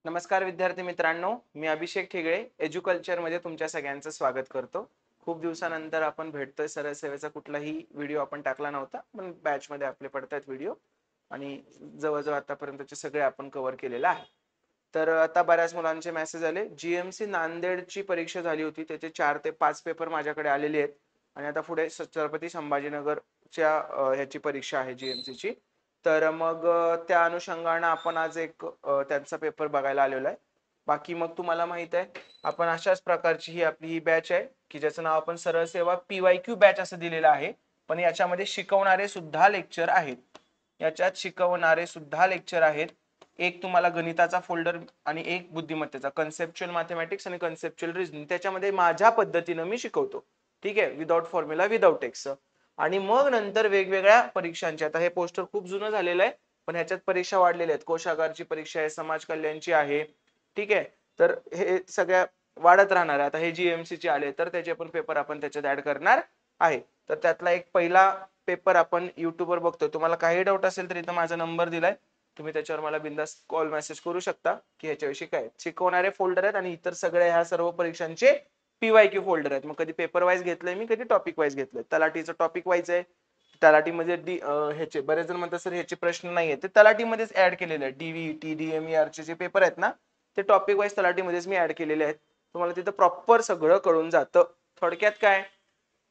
नमस्कार विद्यार्थी मित्रांनो, मी अभिषेक ठिगळे एज्युकल्चर मध्ये तुमच्या सगळ्यांचं स्वागत करतो. खूप दिवसानंतर आपण भेटतोय. सरळ सेवेचा कुठलाही व्हिडिओ आपण टाकला नव्हता, पण बॅच मध्ये आपले पडतात व्हिडिओ आणि जवळजवळ आतापर्यंतचे सगळे आपण कव्हर केलेले आहे. तर आता बऱ्याच मुलांचे मेसेज आले. जीएमसी नांदेडची परीक्षा झाली होती, त्याचे 4 ते 5 पेपर माझ्याकडे आलेले आहेत आणि आता पुढे छत्रपती संभाजीनगरच्या ह्याची परीक्षा आहे जीएमसी ची. तर मग त्या अनुषंगाने आपण आज एक त्यांचा पेपर बघायला आलेलो आहे. बाकी मग तुम्हाला माहित आहे, आपण अशाच प्रकारची ही आपली ही बॅच आहे की ज्याचं नाव आपण सरळ सेवा PYQ बॅच असं दिलेलं आहे. पण याच्यामध्ये शिकवणारे सुद्धा लेक्चर आहेत. एक तुम्हाला गणिताचा फोल्डर आणि एक बुद्धिमत्तेचा, कन्सेप्च्युअल मॅथमॅटिक्स आणि कन्सेप्च्युअल रिझनिंग. त्याच्यामध्ये माझ्या पद्धतीनं मी शिकवतो. ठीक आहे, विदाउट फॉर्म्युला, विदाउट टेक्स्ट. आणि मग नंतर वेगवेगळ्या परीक्षांचे, आता हे पोस्टर खूप जुनं झालेलं आहे पण ह्याच्यात परीक्षा वाढलेल्या आहेत. कोशागारची परीक्षा आहे, समाज कल्याणची आहे. ठीक आहे, तर हे सगळ्या वाढत राहणार आहे. आता हे जीएमसी चे आले तर त्याचे पण पेपर आपण त्याच्यात ऍड करणार आहे. तर त्यातला एक पहिला पेपर आपण युट्यूबवर बघतोय. तुम्हाला काही डाऊट असेल तर इथं माझा नंबर दिलाय, तुम्ही त्याच्यावर मला बिंदास कॉल मेसेज करू शकता की ह्याच्याविषयी काय. शिकवणारे फोल्डर आहेत आणि इतर सगळ्या ह्या सर्व परीक्षांचे PYQ फोल्डर आहेत. मग कधी पेपर वाईज घेतलंय मी, कधी टॉपिक वाईज घेतलंय. तलाठीचं टॉपिक वाईज आहे. तलाठीमध्ये ह्याचे बरेच जण म्हणतात सर ह्याचे प्रश्न नाही आहेत, ते तलाठीमध्येच ऍड केलेले आहेत. DVT DMER चे जे पेपर आहेत ना, ते टॉपिक वाईज तलाठीमध्येच मी ऍड केलेले आहेत. तुम्हाला तिथं प्रॉपर सगळं कळून जातं. थोडक्यात काय,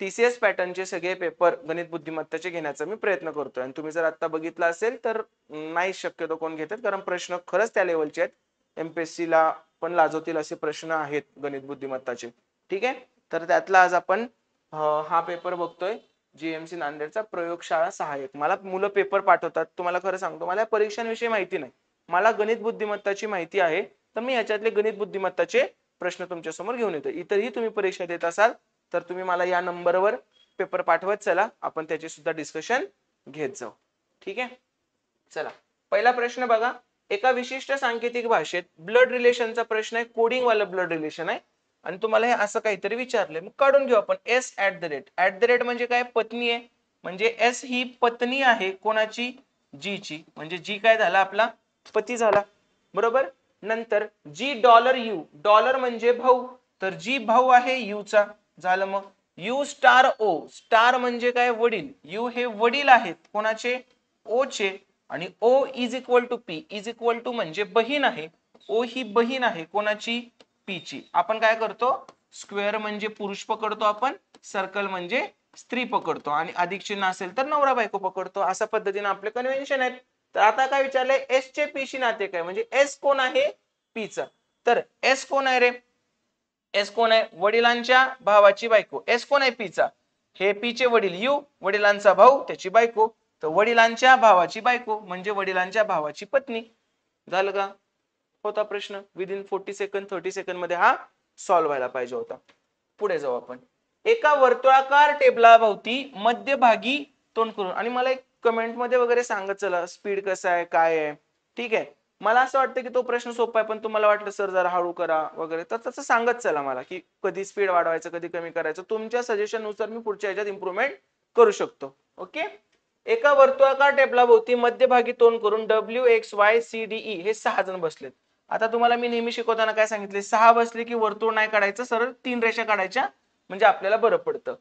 TCS पॅटर्नचे सगळे पेपर गणित बुद्धिमत्ताचे घेण्याचा मी प्रयत्न करतोय. आणि तुम्ही जर आता बघितलं असेल तर नाही शक्यतो कोण घेतात, कारण प्रश्न खरंच त्या लेवलचे आहेत. MPSC ला पण लाजवतील असे प्रश्न आहेत गणित बुद्धिमत्ताचे. ठीक आहे, तर त्यातला आज आपण हा पेपर बघतोय, जीएमसी नांदेडचा प्रयोगशाळा सहाय्यक. मला मुलं पेपर पाठवतात, तुम्हाला खरं सांगतो मला परीक्षांविषयी माहिती नाही, मला गणित बुद्धिमत्ताची माहिती आहे. तर मी याच्यातले गणित बुद्धिमत्ताचे प्रश्न तुमच्या समोर घेऊन येतो. इतरही तुम्ही परीक्षा देत असाल तर तुम्ही मला या नंबरवर पेपर पाठवत चला, आपण त्याचे सुद्धा डिस्कशन घेत जाऊ. ठीक आहे, चला पहिला प्रश्न बघा. एका विशिष्ट सांकेतिक भाषेत ब्लड रिलेशनचा प्रश्न आहे, कोडिंग वाला ब्लड रिलेशन आहे आणि तुम्हाला हे असं काहीतरी विचारलंय. मग काढून घेऊ आपण. S @ the rate म्हणजे काय, पत्नी आहे. म्हणजे S ही पत्नी आहे कोणाची, G ची. म्हणजे G काय झाला, आपला पती झाला. बरोबर. नंतर G डॉलर म्हणजे भाऊ, तर G भाऊ आहे U चा. झालं. मग U स्टार O, स्टार म्हणजे काय, वडील. U हे वडील आहेत कोणाचे, O चे. आणि O is equal to P, is equal to म्हणजे बहीण आहे. O ही बहीण आहे कोणाची, P ची. आपण काय करतो, स्क्वेअर म्हणजे पुरुष पकडतो आपण, सर्कल म्हणजे स्त्री पकडतो आणि अधिक चिन्ह असेल तर नवरा बायको पकडतो. अशा पद्धतीने आपले कन्व्हेन्शन आहेत. तर आता काय विचारलंय, S चे P शी नाते काय, म्हणजे S कोण आहे, P चा. तर S कोण आहे रे, S कोण आहे, वडिलांच्या भावाची बायको. S कोण आहे, P चा, हे P चे वडील U, वडिलांचा भाऊ त्याची बायको. तर वडिलांच्या भावाची बायको म्हणजे वडिलांच्या भावाची पत्नी. झालं का, होता प्रश्न. विदिन 40 सेकंद 30 सेकंद मध्ये हा सॉल्व्ह व्हायला पाहिजे होता. पुढे जाऊ आपण. एका वर्तुळाकार टेबलाभोवती मध्यभागी तोंड करून, आणि मला एक कमेंट मध्ये वगैरे सांगत चला स्पीड कसं आहे काय आहे. ठीक आहे, मला असं वाटतं की तो प्रश्न सोपा आहे, पण तुम्हाला वाटलं सर जरा हळू करा वगैरे, तर तसं सांगत चला मला की कधी स्पीड वाढवायचं कधी कमी करायचं. तुमच्या सजेशन नुसार मी पुढच्या ह्याच्यात इम्प्रूव्हमेंट करू शकतो. ओके. एका वर्तुळाकार टेबलाभोवती मध्यभागी तोंड करून WXYCDE हे 6 जण बसलेत. आता तुम्हाला मी नेहमी शिकवताना काय सांगितले, 6 बसले की वर्तुळ नाही काढायचं, सरळ 3 रेषा काढायच्या म्हणजे आपल्याला बरं पडतं.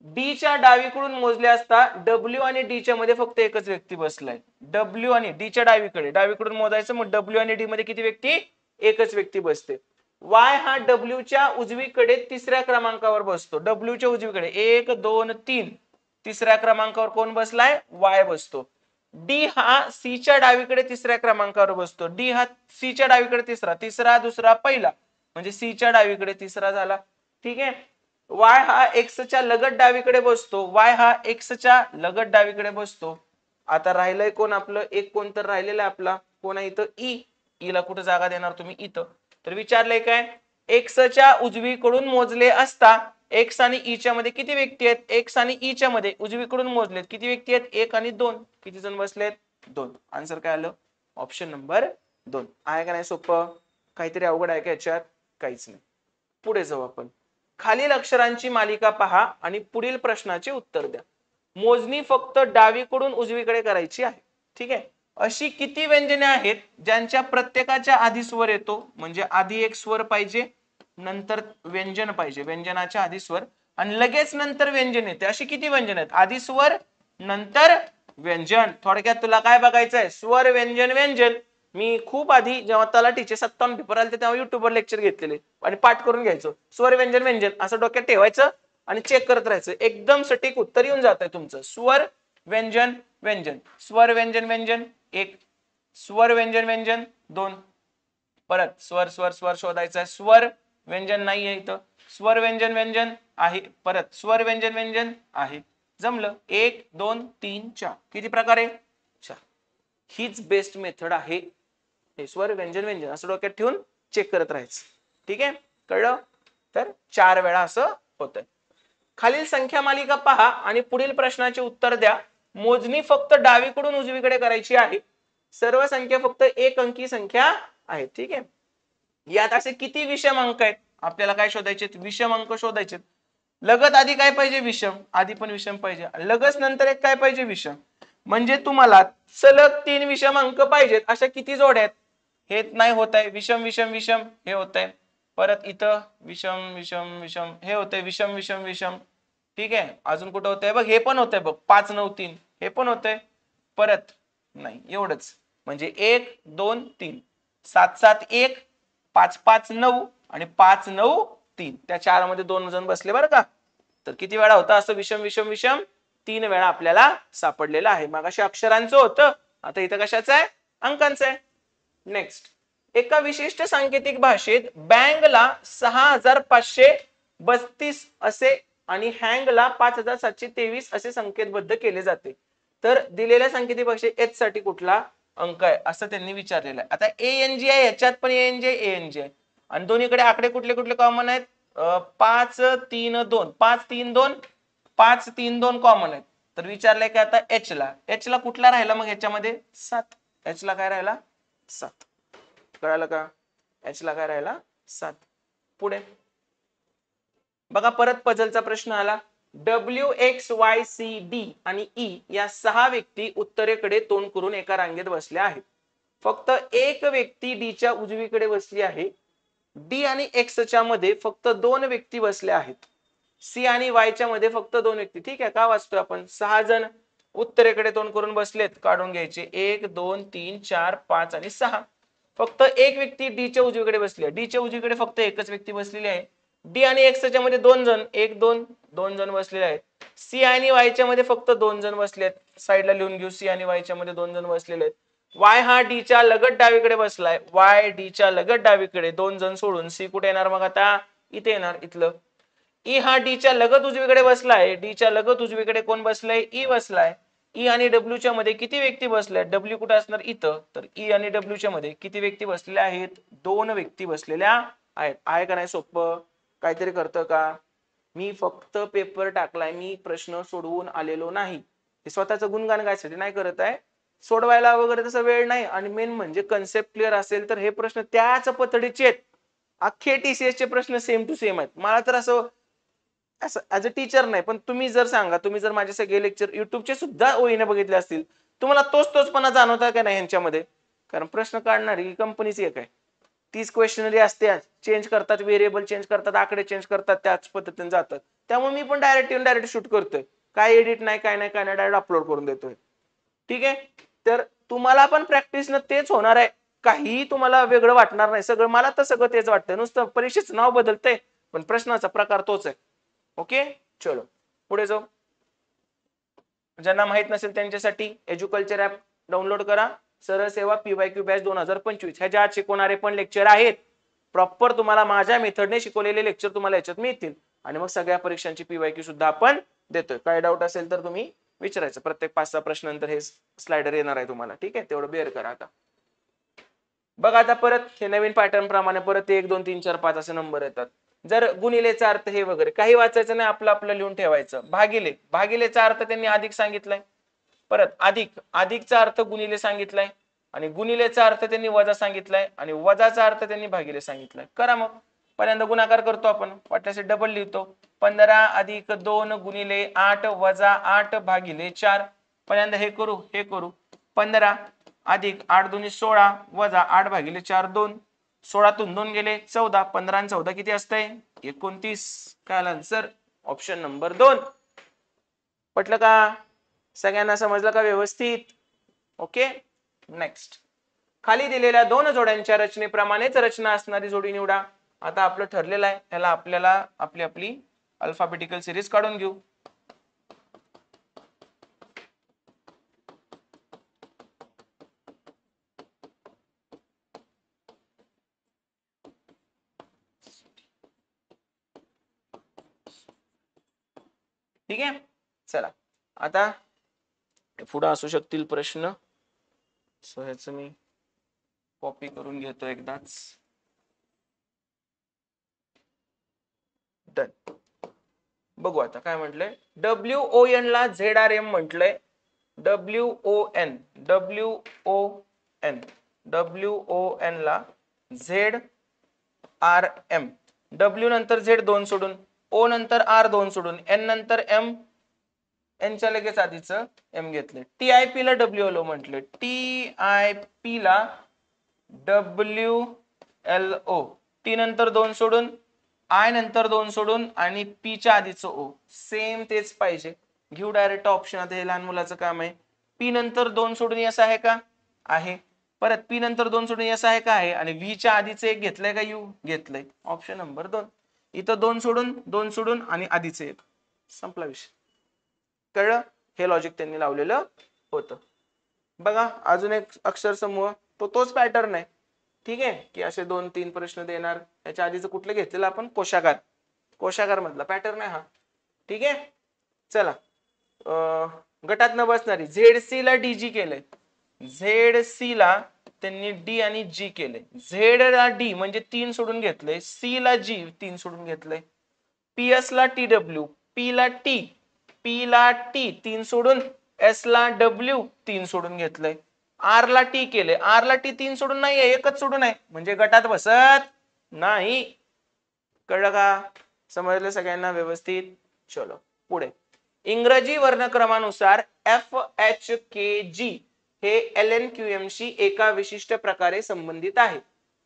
D च्या डावीकडून मोजले असता W आणि D च्या मध्ये फक्त एकच व्यक्ती बसलाय. W आणि D च्या डावीकडून मोजायचं, मग W आणि D मध्ये किती व्यक्ती, एकच व्यक्ती बसते. Y हा W च्या उजवीकडे तिसऱ्या क्रमांकावर बसतो. W च्या उजवीकडे 1 2 3, तिसऱ्या क्रमांकावर कोण बसलाय, Y बसतो. D हा C च्या डावीकडे तिसऱ्या क्रमांकावर बसतो. D हा C च्या डावीकडे तिसरा दुसरा पहिला, म्हणजे C च्या डावीकडे तिसरा झाला. ठीक आहे. Y हा X च्या लगत डावीकडे बसतो. Y हा X च्या लगत डावीकडे बसतो. आता राहिलंय कोण आपलं, एक कोण तर राहिलेलं आहे आपला, कोण आहे इथं, E. E ला कुठे जागा देणार तुम्ही, इथं. तर विचारलंय काय, X च्या उजवीकडून मोजले असता X आणि E च्या मध्ये किती व्यक्ती आहेत. X आणि E च्या मध्ये उजवीकडून मोजलेत किती व्यक्ती आहेत, 1 आणि 2. किती जण बसलेत, 2. आन्सर काय आलं, ऑप्शन नंबर 2. आहे का नाही सोपं, काहीतरी अवघड आहे का याच्यात, काहीच नाही. पुढे जाऊ आपण. खालील अक्षरांची मालिका पहा आणि पुढील प्रश्नाचे उत्तर द्या. मोजणी फक्त डावीकडून उजवीकडे करायची आहे. ठीक आहे, अशी किती व्यंजने आहेत ज्यांच्या प्रत्येकाच्या आधी स्वर येतो, म्हणजे आधी एक स्वर पाहिजे, नंतर व्यंजन पाहिजे, व्यंजनाच्या आधी स्वर आणि लगेच नंतर व्यंजन येते. अशी किती व्यंजन आहेत? आधी स्वर नंतर व्यंजन. थोडक्यात तुला काय बघायचंय? स्वर व्यंजन व्यंजन. मी खूप आधी जेव्हा तलाठीचे 57 पेपर आले तेव्हा युट्यूबवर लेक्चर घेतलेले आणि पाठ करून घ्यायचो. स्वर व्यंजन व्यंजन असं डोक्यात ठेवायचं आणि चेक करत राहायचं. एकदम सटीक उत्तर येऊन जातंय तुमचं. स्वर व्यंजन व्यंजन, स्वर व्यंजन व्यंजन एक, स्वर व्यंजन व्यंजन दोन, परत स्वर स्वर स्वर शोधायचा. स्वर व्यंजन नाहीये इथं, स्वर व्यंजन व्यंजन आहे, परत स्वर व्यंजन व्यंजन आहे. जमलं. 1 2 3 4 किती प्रकार आहे? 4. हीच बेस्ट मेथड आहे. हे स्वर व्यंजन व्यंजन असं डोक्यात ठेवून चेक करत राहायचं. ठीक आहे, कळलं? तर 4 वेळा असं होतंय. खालील संख्या मालिका पहा आणि पुढील प्रश्नाचे उत्तर द्या. मोजणी फक्त डावीकडून उजवीकडे करायची आहे. सर्व संख्या फक्त एक अंकी संख्या आहेत. ठीक आहे, यात असे किती विषम अंक आहेत? आपल्याला काय शोधायचे? विषम अंक शोधायचे. लगत आधी काय पाहिजे? विषम. आधी पण विषम पाहिजे. लगच नंतर एक काय पाहिजे? विषम. म्हणजे तुम्हाला सलग 3 विषम अंक पाहिजेत. अशा किती जोड्या आहेत? हे नाही होत आहे. विषम विषम विषम हे होत आहे. परत इथं विषम विषम विषम हे होतंय. विषम विषम विषम. ठीक आहे, अजून कुठं होतंय बघ? हे पण होतंय बघ, 5 9 3 हे पण होतंय. परत नाही, एवढंच. म्हणजे 1 2 3 7 7 1 5 5 9 आणि 5 9 3. त्या 4 मध्ये 2 जण बसले बरं का. तर किती वेळा होतं असं विषम विषम विषम? 3 वेळा आपल्याला सापडलेलं आहे. मगाशी अक्षरांचं होतं, आता इथं कशाचं आहे? अंकांचं आहे. नेक्स्ट, एका विशिष्ट सांकेतिक भाषेत बँगला 6532 असे आणि हँगला 5723 असे संकेतबद्ध केले जाते. तर दिलेल्या सांकेतिक भाषेत एच साठी कुठला अंक आहे असं त्यांनी विचारलेलं आहे. आता ANG आहे, याच्यात पण ANG आहे, ANG आहे आणि दोन्हीकडे आकडे कुठले कुठले कॉमन आहेत? 5 3 2 5 3 2 5 3 2 कॉमन आहेत. तर विचारलंय की आता एच ला कुठला राहिला मग ह्याच्यामध्ये? 7. एच ला काय राहिला? 7. कळालं का? एच ला काय राहिला? 7. पुढे बघा, परत पझलचा प्रश्न आला. WXYCD आणि E या 6 व्यक्ती उत्तरेकडे तोंड करून एका रांगेत बसल्या आहेत. फक्त एक व्यक्ती D च्या उजवीकडे बसली आहे. D आणि X च्या मध्ये फक्त 2 व्यक्ती बसल्या आहेत. C आणि Y च्या मध्ये फक्त 2 व्यक्ती. ठीक आहे, का वाचतोय आपण? 6 जण उत्तरेकडे तोंड करून बसलेत, काढून घ्यायचे. 1 2 3 4 5 आणि 6. फक्त एक व्यक्ती डी च्या उजवीकडे बसली आहे. डी च्या उजवीकडे फक्त एकच व्यक्ती बसलेली आहे. डी आणि एक्स च्या मध्ये 2 जण, 1 2 2 जण बसलेले आहेत. सी आणि वाय च्या मध्ये फक्त 2 जण बसले आहेत. साईडला लिहून घेऊ. सी आणि वाय च्या मध्ये 2 जण बसलेले आहेत. वाय हा डी च्या लगत डावीकडे बसलाय. वाय डी च्या लगत डावीकडे 2 जण सोडून सी कुठे येणार मग? आता इथे येणार, इथलं. ई हा डी च्या लगत उजवीकडे बसलाय. डी च्या लगत उजवीकडे कोण बसलाय? ई बसलाय. ई आणि डब्ल्यू च्या मध्ये किती व्यक्ती बसल्या? डब्ल्यू कुठे असणार? इथं. तर ई आणि डब्ल्यू च्या मध्ये किती व्यक्ती बसलेल्या आहेत? 2 व्यक्ती बसलेल्या आहेत. आहे का नाही सोपं? काहीतरी करतं का? मी फक्त पेपर टाकलाय, मी प्रश्न सोडवून आलेलो नाही. हे स्वतःचं गुणगान गायसाठी नाही करत आहे. सोडवायला वगैरे तसा वेळ नाही. आणि मेन म्हणजे कन्सेप्ट क्लिअर असेल तर हे प्रश्न त्याच पद्धतीचे आहेत. अख्खे TCS चे प्रश्न सेम टू सेम आहेत. मला तर असं ऍज अ टीचर नाही, पण तुम्ही जर सांगा, तुम्ही जर माझे सगळे लेक्चर युट्यूबचे सुद्धा ओळीने बघितले असतील, तुम्हाला तोचपणा जाणवता का नाही यांच्यामध्ये? कारण प्रश्न काढणारी कंपनीच एक आहे. 30 क्वेश्चनरी असते, चेंज करतात, व्हेरिएबल चेंज करतात, आकडे चेंज करतात, त्याच पद्धतीने जातात. त्यामुळे मी पण डायरेक्ट शूट करतोय. काय एडिट नाही, काय नाही, डायरेक्ट अपलोड करून देतोय. ठीक आहे, तर तुम्हाला पण प्रॅक्टिसनं तेच होणार आहे. काही तुम्हाला वेगळं वाटणार नाही. सगळं मला तर सगळं तेच वाटतंय. नुसतं परीक्षेचं नाव बदलतंय, पण प्रश्नाचा प्रकार तोच आहे. ओके, चलो पुढे जाऊ. ज्यांना माहित नसेल त्यांच्यासाठी एज्युकल्चर ऍप डाउनलोड करा. सरळ सेवा PYQ बॅच 2025 ह्याच्या आत शिकवणारे पण लेक्चर आहेत. प्रॉपर तुम्हाला माझ्या मेथडने शिकवलेले लेक्चर तुम्हाला याच्यात मिळतील. आणि मग सगळ्या परीक्षांची PYQ सुद्धा आपण देतोय. काय डाऊट असेल तर तुम्ही विचारायचं. प्रत्येक 5-6 प्रश्नानंतर हे स्लाइडर येणार आहे तुम्हाला. ठीक आहे, तेवढं बेअर करा. आता बघा, आता परत हे नवीन पॅटर्न प्रमाणे परत 1 2 3 4 5 असे नंबर येतात. जर गुणिलेचा अर्थ हे वगैरे काही वाचायचं नाही, आपलं लिहून ठेवायचं. भागिलेचा अर्थ त्यांनी अधिक सांगितलाय. परत अधिकचा अर्थ गुणिले सांगितलाय आणि गुणिलेचा अर्थ त्यांनी वजा सांगितलाय आणि वजाचा अर्थ त्यांनी भागिले सांगितलाय. करा मग. पहिल्यांदा गुणाकार करतो आपण, वाटल्यास डबल लिहितो. 15 अधिक 2 गुणिले 8 वजा 8 भागिले 4. पहिल्यांदा हे करू 15 अधिक 8 दुनी 16 वजा 8 भागिले 4 2, 16तून 2 गेले 14, 15 आणि 14 किती असतंय 29. काय आलं आन्सर ऑप्शन नंबर 2. पटलं का? सगळ्यांना समजलं का व्यवस्थित? ओके. नेक्स्ट, खाली दिलेल्या दोन जोड्यांच्या रचनेप्रमाणेच रचना असणारी जोडी निवडा. आता आपलं ठरलेलं आहे, ह्याला आपल्याला आपली आपली अल्फाबेटिकल सिरीज काढून घेऊ. ठीक आहे, चला आता पुढे असू शकतील प्रश्न, सो ह्याचं मी कॉपी करून घेतो एकदाच. डन. बघू आता काय म्हटलंय. WON ला ZRM म्हटलंय. WON ला ZRM. W नंतर Z 2 सोडून, O नंतर R 2 सोडून, N नंतर M, N च्या लगेच आधीचं M घेतले. TIP ला WLO म्हटले. TIP ला WLO. T नंतर 2 सोडून, I नंतर 2 सोडून आणि P च्या आधीचं O. सेम तेच पाहिजे. घेऊ डायरेक्ट ऑप्शन. आता हे लहान मुलाचं काम आहे. P नंतर 2 सोडून S आहे का? आहे. परत P नंतर 2 सोडून S आहे का? आहे. आणि V च्या आधीचं एक घेतलंय का? U घेतलंय. Option number 2. इथं 2 सोडून आणि आधीचं एक. संपला विषय. कळलं? हे लॉजिक त्यांनी लावलेलं होतं. बघा अजून एक अक्षर समूह, तोच पॅटर्न आहे. ठीक आहे, की असे 2-3 प्रश्न देणार. याच्या आधीच कुठलं घेतलेलं आपण? कोशागार मधला पॅटर्न आहे हा. ठीक आहे, चला गटात न बसणारी ZC ला DG केलंय. ZC ला त्यांनी D आणि G केले. Z ला D म्हणजे 3 सोडून घेतलंय. C ला G 3 सोडून घेतलंय. PS ला TW, P ला T 3 सोडून, S ला W 3 सोडून घेतलंय. R ला T केले. R ला T 3 सोडून नाहीये, एकच सोडून आहे, म्हणजे गटात बसत नाही. कळलं का? समजलं सगळ्यांना व्यवस्थित? चलो पुढे. इंग्रजी वर्णक्रमानुसार FHKG हे LNQM शी एका विशिष्ट प्रकारे संबंधित आहे.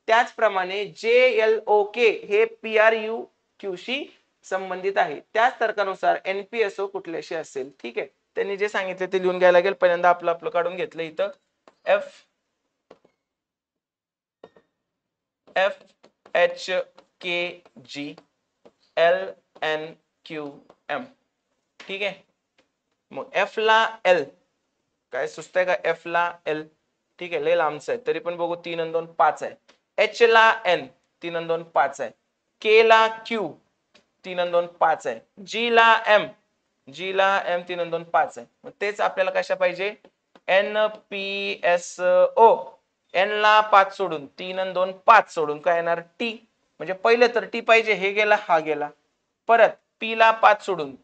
त्याचप्रमाणे JLOK हे PRUQ शी संबंधित आहे. त्याच तर्कानुसार NPSO कुठल्याशी असेल. ठीक आहे, त्यांनी जे सांगितले ते लिहून घ्यायला लागेल. पहिल्यांदा आपलं काढून घेतलं इथं. FHKG LNQM. ठीक आहे, मग F ला L काय सुचतंय का? F ला L. ठीक आहे, लय लांबच आहे तरी पण बघू. 3 आणि 2 5 आहे. H ला N 3 आणि 2 5 आहे. K ला Q 3 आणि 2 5 आहे. G ला M 3 आणि 2 5 आहे. मग तेच आपल्याला कशा पाहिजे? NPSO. N ला 5 सोडून, 3 आणि 2 5 सोडून काय येणार? T. म्हणजे पहिले तर T पाहिजे, हे गेला हा गेला. परत P ला 5 सोडून,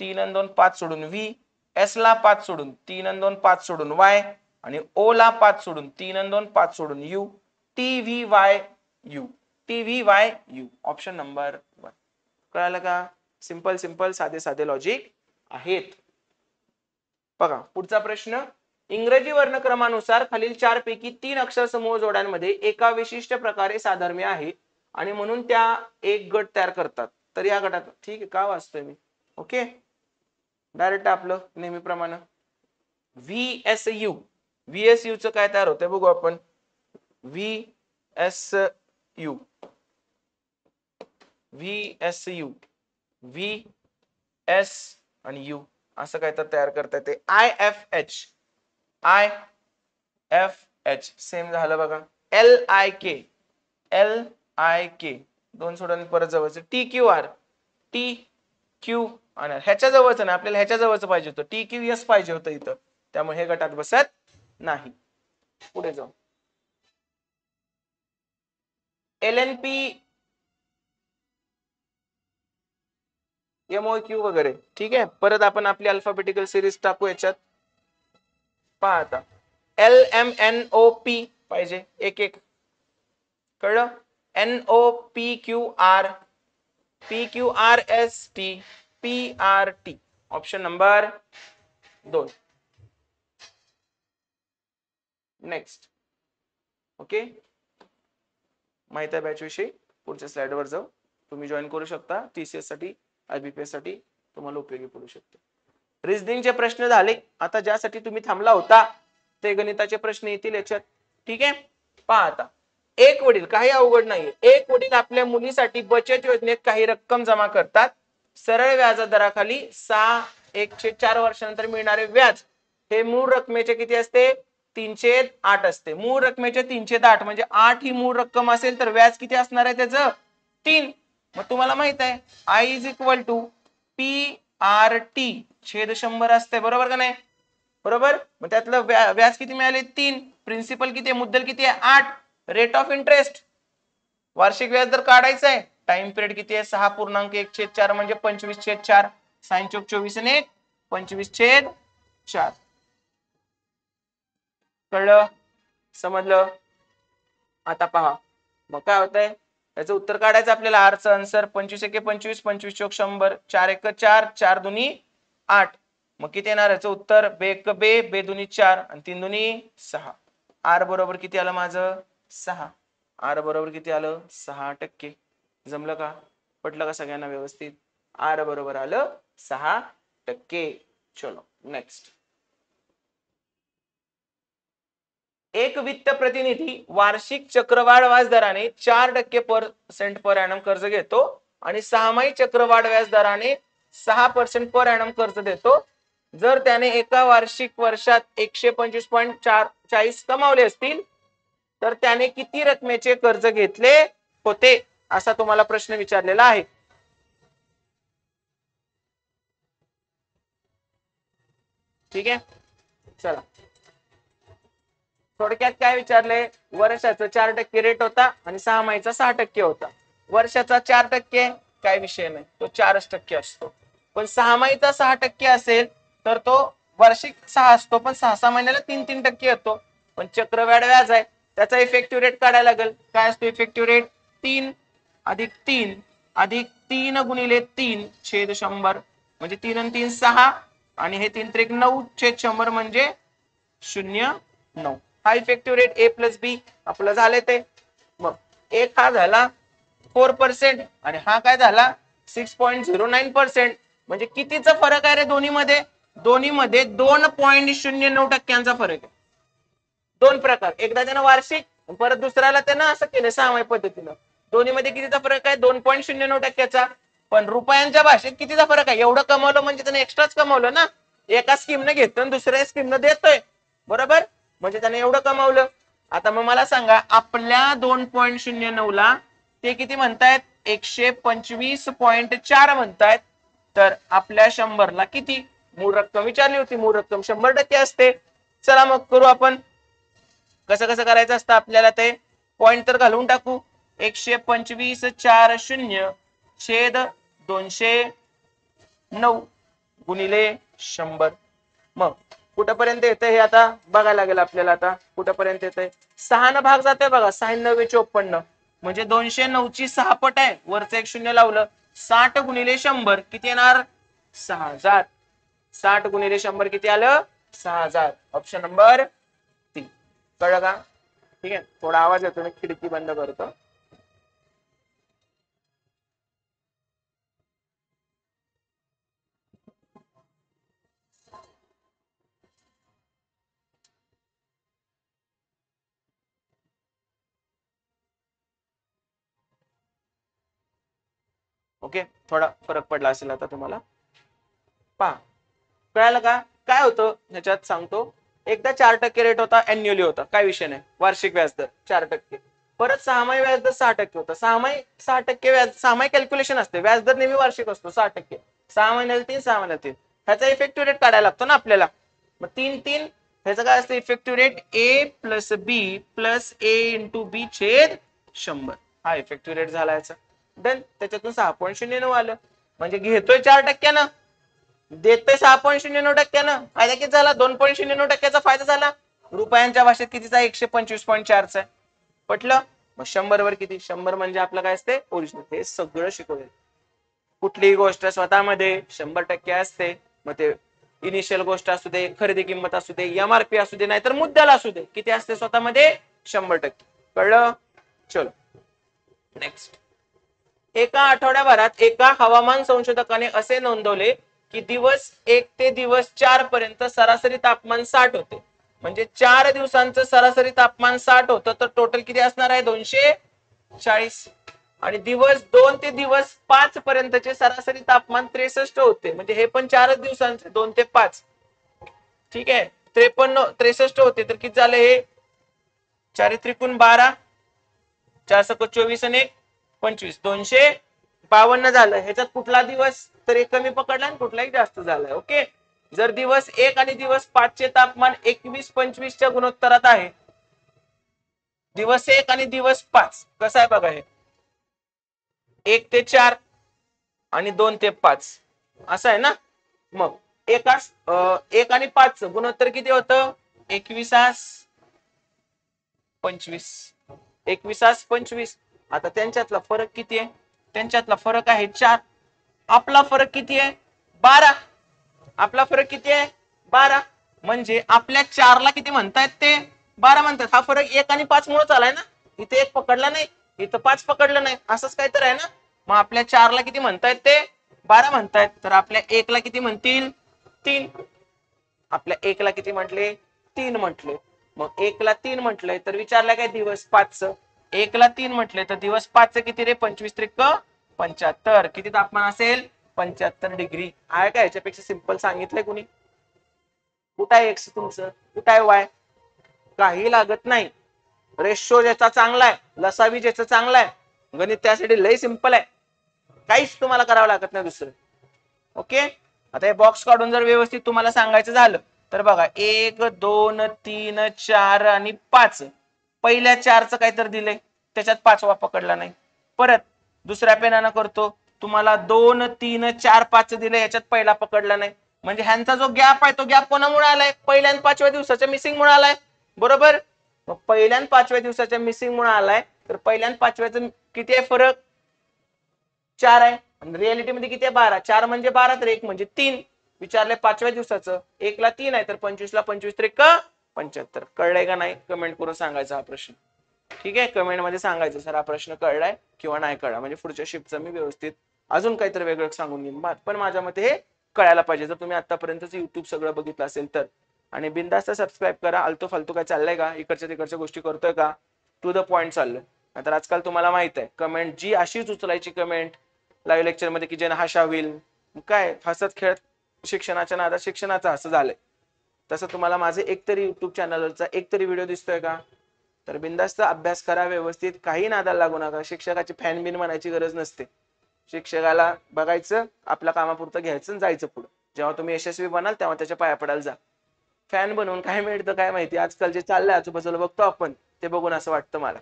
3 आणि 2 5 सोडून V. S ला 5 सोडून, 3 आणि 2 5 सोडून Y. आणि O ला 5 सोडून, 3 आणि 2 5 सोडून U. TVYU. TVYU option number 1. कळालं का? सिंपल साधे लॉजिक आहेत. बघा पुढचा प्रश्न. इंग्रजी वर्णक्रमानुसार खालील 4 पैकी 3 अक्षर समूह जोड्यांमध्ये एका विशिष्ट प्रकारे साधर्म्य आहे आणि म्हणून त्या एक गट तयार करतात. तर या गटात, ठीक आहे, का वाचतोय मी? ओके, डायरेक्ट आपलं नेहमीप्रमाणे VSU. VSU च काय तयार होतंय बघू आपण. VSU VS आणि U असं काय तर तयार करता येते. IFH सेम झालं बघा. LIK 2 सोडून परत जवळचं. TQ आणि ह्याच्या जवळचं नाही, आपल्याला ह्याच्या जवळचं पाहिजे होतं. TQS पाहिजे होतं इथं, त्यामुळे हे गटात बसत नाही. पुढे जाऊ. LNP MOQ वगैरे. ठीक आहे, परत आपण आपली अल्फाबेटिकल सिरीज टाकू याच्यात. पहा आता LMNOP पाहिजे एक एक. कळलं? NOPQR PQRST PRT option number 2. Next. Okay, माहिती आहे बॅच विषयी. पुढच्या स्लाइडवर जाऊ. तुम्ही जॉईन करू शकता. TCS साठी, IBPS साठी तुम्हाला उपयोगी पडू शकते. रिझनिंगचे प्रश्न झाले. आता ज्यासाठी तुम्ही थांबला होता ते गणिताचे प्रश्न येतील याच्यात. ठीक आहे, पहा आता. एक वडील, काही अवघड नाही, एक वडील आपल्या मुलीसाठी बचत योजनेत काही रक्कम जमा करतात. सरळ व्याजदराखाली 6/1/4 वर्षानंतर मिळणारे व्याज हे मूळ रकमेचे किती असते? 3/8 असते. मूळ रकमेचे 3/8 म्हणजे 8 ही मूळ रक्कम असेल तर व्याज किती असणार आहे त्याचं? 3. मग तुम्हाला माहित आहे I is equal to PRT छेद 100 असते, बरोबर का नाही? बरोबर. मग त्यातलं व्याज किती मिळाले? 3. प्रिन्सिपल किती आहे? मुद्दल किती आहे? 8. रेट ऑफ इंटरेस्ट, वार्षिक व्याज दर काढायचा आहे. टाइम पिरियड किती आहे? 6.1/4 म्हणजे 25/4. साइन चौक 24 आणि 1 25/4. कळलं? समजलं? आता पहा मग काय होतंय, याचं उत्तर काढायचं आपल्याला. आरचं आन्सर 25/1 25 25 100 4 1 4 4 2 8. मग किती येणार याचं उत्तर? 2 1 2 2 2 4 आणि 3 2 6. आर बरोबर किती आलं माझं? 6. आर बरोबर किती आलं? 6%. जमलं का? पटलं का सगळ्यांना व्यवस्थित? आर बरोबर आलं 6%. चलो नेक्स्ट. एक वित्त प्रतिनिधी वार्षिक चक्रवाढ व्याज दराने 4% पर एनम कर्ज घेतो आणि 6माही चक्रवाढ व्याज दराने 6% पर एनम कर्ज देतो. जर त्याने एका वार्षिक वर्षात 125.40 कमावले असतील तर त्याने किती रकमेचे कर्ज घेतले होते, असा तुम्हाला प्रश्न विचारलेला आहे. ठीक आहे, चला थोडक्यात काय विचारले, वर्षाचा 4% रेट होता आणि 6माहीचा 6% होता. वर्षाचा 4% काय विषय नाही, तो 4% असतो. पण 6माहीचा 6% असेल तर तो वार्षिक 6 असतो, पण 6 महिन्याला 3% येतो. पण चक्रवाढ व्याज आहे, त्याचा इफेक्टिव्ह रेट काढायला लागेल. काय असतो इफेक्टिव्ह रेट? 3 अधिक 3 अधिक 3 गुणिले 3 छेद 100 म्हणजे 3 आणि 3 6 आणि हे 3 त्रिक 9 छेद 100 म्हणजे 0.9. हा इफेक्टिव्ह रेट A प्लस बी आपलं झाले ते. मग एक हा झाला 4% आणि हा काय झाला 6.09%. म्हणजे कितीचा फरक आहे रे दोन्हीमध्ये? दोन्हीमध्ये 2.09% फरक आहे. दोन प्रकार, एकदा त्यानं वार्षिक, परत दुसऱ्याला त्यानं असं केलं 6माही पद्धतीनं. दोन्हीमध्ये कितीचा फरक आहे? 2.09%. पण रुपयांच्या भाषेत कितीचा फरक आहे? एवढं कमवलं म्हणजे त्याने एक्स्ट्राच कमवलं ना. एका स्कीमनं घेतो आणि दुसऱ्या स्कीमनं देतोय, बरोबर. म्हणजे त्याने एवढं कमवलं. आता मग मला सांगा, आपल्या 2.09 ला ते किती म्हणतायत? 125.4 म्हणतायत. तर आपल्या 100 ला किती? मूळ रक्कम विचारली होती, मूळ रक्कम 100% असते. चला मग करू आपण. कसं कसं करायचं असतं आपल्याला ते, पॉइंट तर घालून टाकू. 125.40 छेद 209 गुणिले 100. मग कुठपर्यंत येते हे आता बघायला लागेल आपल्याला. आता कुठपर्यंत येते? 6 न भाग जाते बघा, 6 9 54 म्हणजे 209 ची 6 पट आहे. वरचं एक शून्य लावलं. 60 गुणिले 100 किती येणार? 6000. 60 गुणिले 100 किती आलं? 6000. Option number 3. कळलं का? ठीक आहे, थोडा आवाज येतो, मी खिडकी बंद करतो. ओके, थोडा फरक पडला असेल आता तुम्हाला. पहा कळालं का? काय होतं ह्याच्यात सांगतो. एकदा 4% रेट होता, अॅन्युअली होता, काय विषय नाही, वार्षिक व्याजदर 4%. परत 6माही व्याजदर 6% होता. 6माही व्याज, 6माही कॅल्क्युलेशन असते, व्याजदर नेहमी वार्षिक असतो 6%. 6 महिन्याला 3 6 महिन्याला 3 ह्याचा इफेक्टिव्ह रेट काढायला लागतो ना आपल्याला. मग 3 3 ह्याचं काय असतं effective rate? A plus B plus A into B छेद 100. हा इफेक्टिव्ह रेट झाला याचा. डन. त्याच्यातून 6.09 आलं म्हणजे घेतोय 4%, देतोय 6.09%. फायदा किती झाला? 2.09%चा फायदा झाला. रुपयांच्या भाषेत कितीचा? 125.4 आहे. पटलं? मग 100 वर किती? 100 म्हणजे आपलं काय असते? ओरिजिनल. हे सगळं शिकवलं. कुठलीही गोष्ट स्वतःमध्ये 100% असते, मग ते इनिशियल गोष्ट असू दे, खरेदी किंमत असू दे, MRP असू दे, नाहीतर मुद्दल असू दे, किती असते स्वतःमध्ये 100%. कळलं? चलो नेक्स्ट. एका आठवड्याभरात एका हवामान संशोधकाने असे नोंदवले की दिवस 1 ते दिवस 4 पर्यंत सरासरी तापमान 60 होते. म्हणजे 4 दिवसांचं सरासरी तापमान 60 होतं, तर टोटल किती असणार आहे? 240. आणि दिवस 2 ते दिवस 5 पर्यंतचे सरासरी तापमान 63 होते. म्हणजे हे पण 4 दिवसांचे, 2 ते 5. ठीक आहे, 63 होते, तर किती झाले हे? 4 त्रिकोण 12, 4 सक 24 आणि 25, 252 झालं. ह्याच्यात कुठला दिवस तर एक कमी पकडला आणि कुठलाही जास्त झालाय. ओके, जर दिवस 1 आणि दिवस 5 चे तापमान 21-25 च्या गुणोत्तरात आहे, दिवस 1 आणि दिवस 5 कसं आहे बघा, हे 1 ते 4 आणि 2 ते 5 असं आहे ना. मग 1 आणि 5 गुणोत्तर किती होतं? 21-25, 21-25. आता त्यांच्यातला फरक किती आहे? त्यांच्यातला फरक आहे 4. आपला फरक किती आहे? 12. आपला फरक किती आहे? 12. म्हणजे आपल्या 4 ला किती म्हणतायत ते? 12 म्हणतात. हा फरक 1 आणि 5 मुळे चालाय ना. इथे 1 पकडला नाही, इथं 5 पकडलं नाही, असंच काय तर आहे ना. मग आपल्या 4 ला किती म्हणतायत ते? 12 म्हणतायत. तर आपल्या 1 ला किती म्हणतील? 3. आपल्या 1 ला किती म्हटले? 3 म्हटले. मग 1 ला 3 म्हटलंय तर विचारलं काय दिवस 5 च? 1 ला 3 म्हटले तर दिवस 5 च किती रे? 25 त्रिक 75. किती तापमान असेल? 75 डिग्री. आहे का याच्यापेक्षा सिंपल सांगितलंय कुणी? कुठं आहे एक्स तुमचं? कुठं आहे वाय? काही लागत नाही. रेशो ज्याचा चांगला आहे, लसावी ज्याचा चांगला आहे, गणित त्यासाठी लय सिंपल आहे. काहीच तुम्हाला करावं लागत नाही दुसरं. ओके, आता हे बॉक्स काढून जर व्यवस्थित तुम्हाला सांगायचं झालं तर बघा, 1 2 3 4 आणि 5. पहिल्या 4चं काहीतरी दिलंय, त्याच्यात 5वा पकडला नाही. परत दुसऱ्या पेनानं करतो, तुम्हाला 2 3 4 5 दिले, याच्यात पहिला पकडला नाही. म्हणजे ह्यांचा जो गॅप आहे तो गॅप कोणामुळे आलाय? पहिल्या आणि 5व्या दिवसाच्या मिसिंग मुळे आलाय. बरोबर. मग पहिल्या आणि 5व्या दिवसाच्या मिसिंग मुळे आलाय, तर पहिल्या आणि 5व्याचं किती आहे फरक? 4 आहे. आणि रिअलिटी मध्ये किती आहे? 12. 4 म्हणजे 12, तर 1 म्हणजे 3. विचारले 5व्या दिवसाचं. 1 ला 3 आहे, तर 25 ला 25 त्रिक 75. कळलंय का नाही? कमेंट करून सांगायचा हा प्रश्न. ठीक आहे, कमेंट मध्ये सांगायचं सर हा प्रश्न कळलाय किंवा नाही कळला. म्हणजे पुढच्या शिफ्टचं मी व्यवस्थित अजून काहीतरी वेगळं सांगून घेईन. पण माझ्या मते हे कळायला पाहिजे, जर तुम्ही आतापर्यंतच युट्यूब सगळं बघितलं असेल तर. आणि बिंदास्त सबस्क्राईब करा. आलतू फालतू काय चाललंय का? इकडच्या तिकडच्या गोष्टी करतोय का? टू द पॉइंट चाललंय. नाहीतर आजकाल तुम्हाला माहित आहे, कमेंट जी अशीच उचलायची कमेंट लाईव्ह लेक्चर मध्ये की ज्यानं हशा होईल, काय हसत खेळत शिक्षणाच्या नादात शिक्षणाचं असं झालंय. तसं तुम्हाला माझे एकतरी युट्यूब चॅनलचा एकतरी व्हिडिओ दिसतोय का? तर बिंदास्त अभ्यास करा व्यवस्थित, काही नादाला लागू नका. शिक्षकाची फॅन बिन म्हणायची गरज नसते. शिक्षकाला बघायचं, आपल्या कामापुरतं घ्यायचं आणि जायचं पुढे. जेव्हा तुम्ही यशस्वी बनाल तेव्हा त्याच्या पाया पडायला जा. फॅन बनवून काय मिळतं काय माहिती. आजकाल जे चाललंय आजूबाजूला बघतो आपण, ते बघून असं वाटतं मला.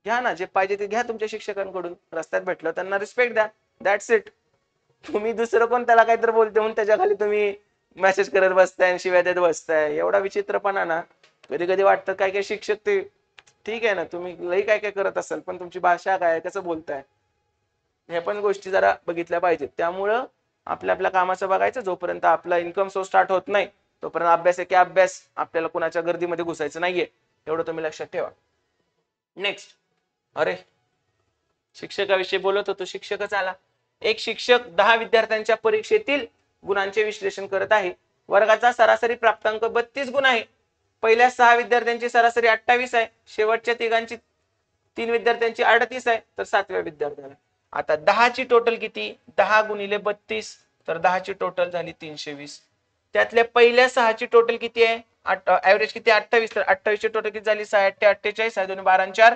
घ्या ना, जे पाहिजे ते घ्या तुमच्या शिक्षकांकडून. रस्त्यात भेटलं त्यांना रिस्पेक्ट द्या. That's it. तुम्ही दुसरं कोण त्याला काहीतरी बोलते म्हणून त्याच्या खाली तुम्ही मेसेज करत बसताय आणि शिव्या देत बसताय, एवढा विचित्रपणा ना. कधी कधी वाटतं काय काय शिक्षक ते ठीक आहे ना, तुम्ही लई काय काय करत असाल, पण तुमची भाषा काय, कसं बोलताय, हे पण गोष्टी जरा बघितल्या पाहिजेत. त्यामुळं आपल्या आपल्या कामाचं बघायचं. जोपर्यंत आपला इन्कम सोर्स स्टार्ट होत नाही तोपर्यंत अभ्यास आहे की अभ्यास. आपल्याला कुणाच्या गर्दीमध्ये घुसायचं नाहीये, एवढं तुम्ही लक्षात ठेवा. नेक्स्ट. अरे शिक्षकाविषयी बोलत होतो, शिक्षकच आला. एक शिक्षक 10 विद्यार्थ्यांच्या परीक्षेतील गुणांचे विश्लेषण करत आहे. वर्गाचा सरासरी प्राप्तांक 32 गुण आहे. पहिल्या 6 विद्यार्थ्यांची सरासरी 28 आहे. शेवटच्या 3 विद्यार्थ्यांची 38 आहे, तर 7व्या विद्यार्थ्याला. आता 10 ची टोटल किती? 10 गुणिले 32, तर 10 ची टोटल झाली 320. त्यातल्या पहिल्या 6 ची टोटल किती आहे? ऍव्हरेज किती? 28, तर 28 ची टोटल किती झाली? 6 × 8 = 48, 2 12 4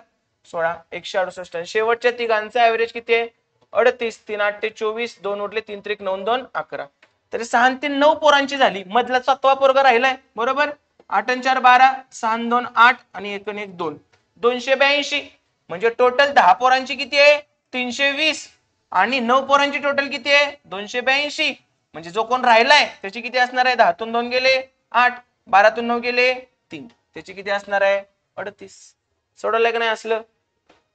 16, 168. शेवटच्या तिघांचा ऍव्हरेज किती आहे? 38, 3 8 24, 2 उरले, 3 त्रिक 9 2 11. तरी 6 आणि 3 9 पोरांची झाली. मधला 7वा पोरगा राहिलाय. बरोबर. 8 आणि 4 12, 6 आणि 2 8 आणि 1 आणि 1 2, 282. म्हणजे टोटल 10 पोरांची किती आहे? 320. आणि 9 पोरांची टोटल किती आहे? 282. म्हणजे जो कोण राहिलाय त्याची किती असणार आहे? 10 तून 2 गेले 8, 12 तून 9 गेले 3, त्याची किती असणार आहे? 38. सोडवलंय का नाही असलं?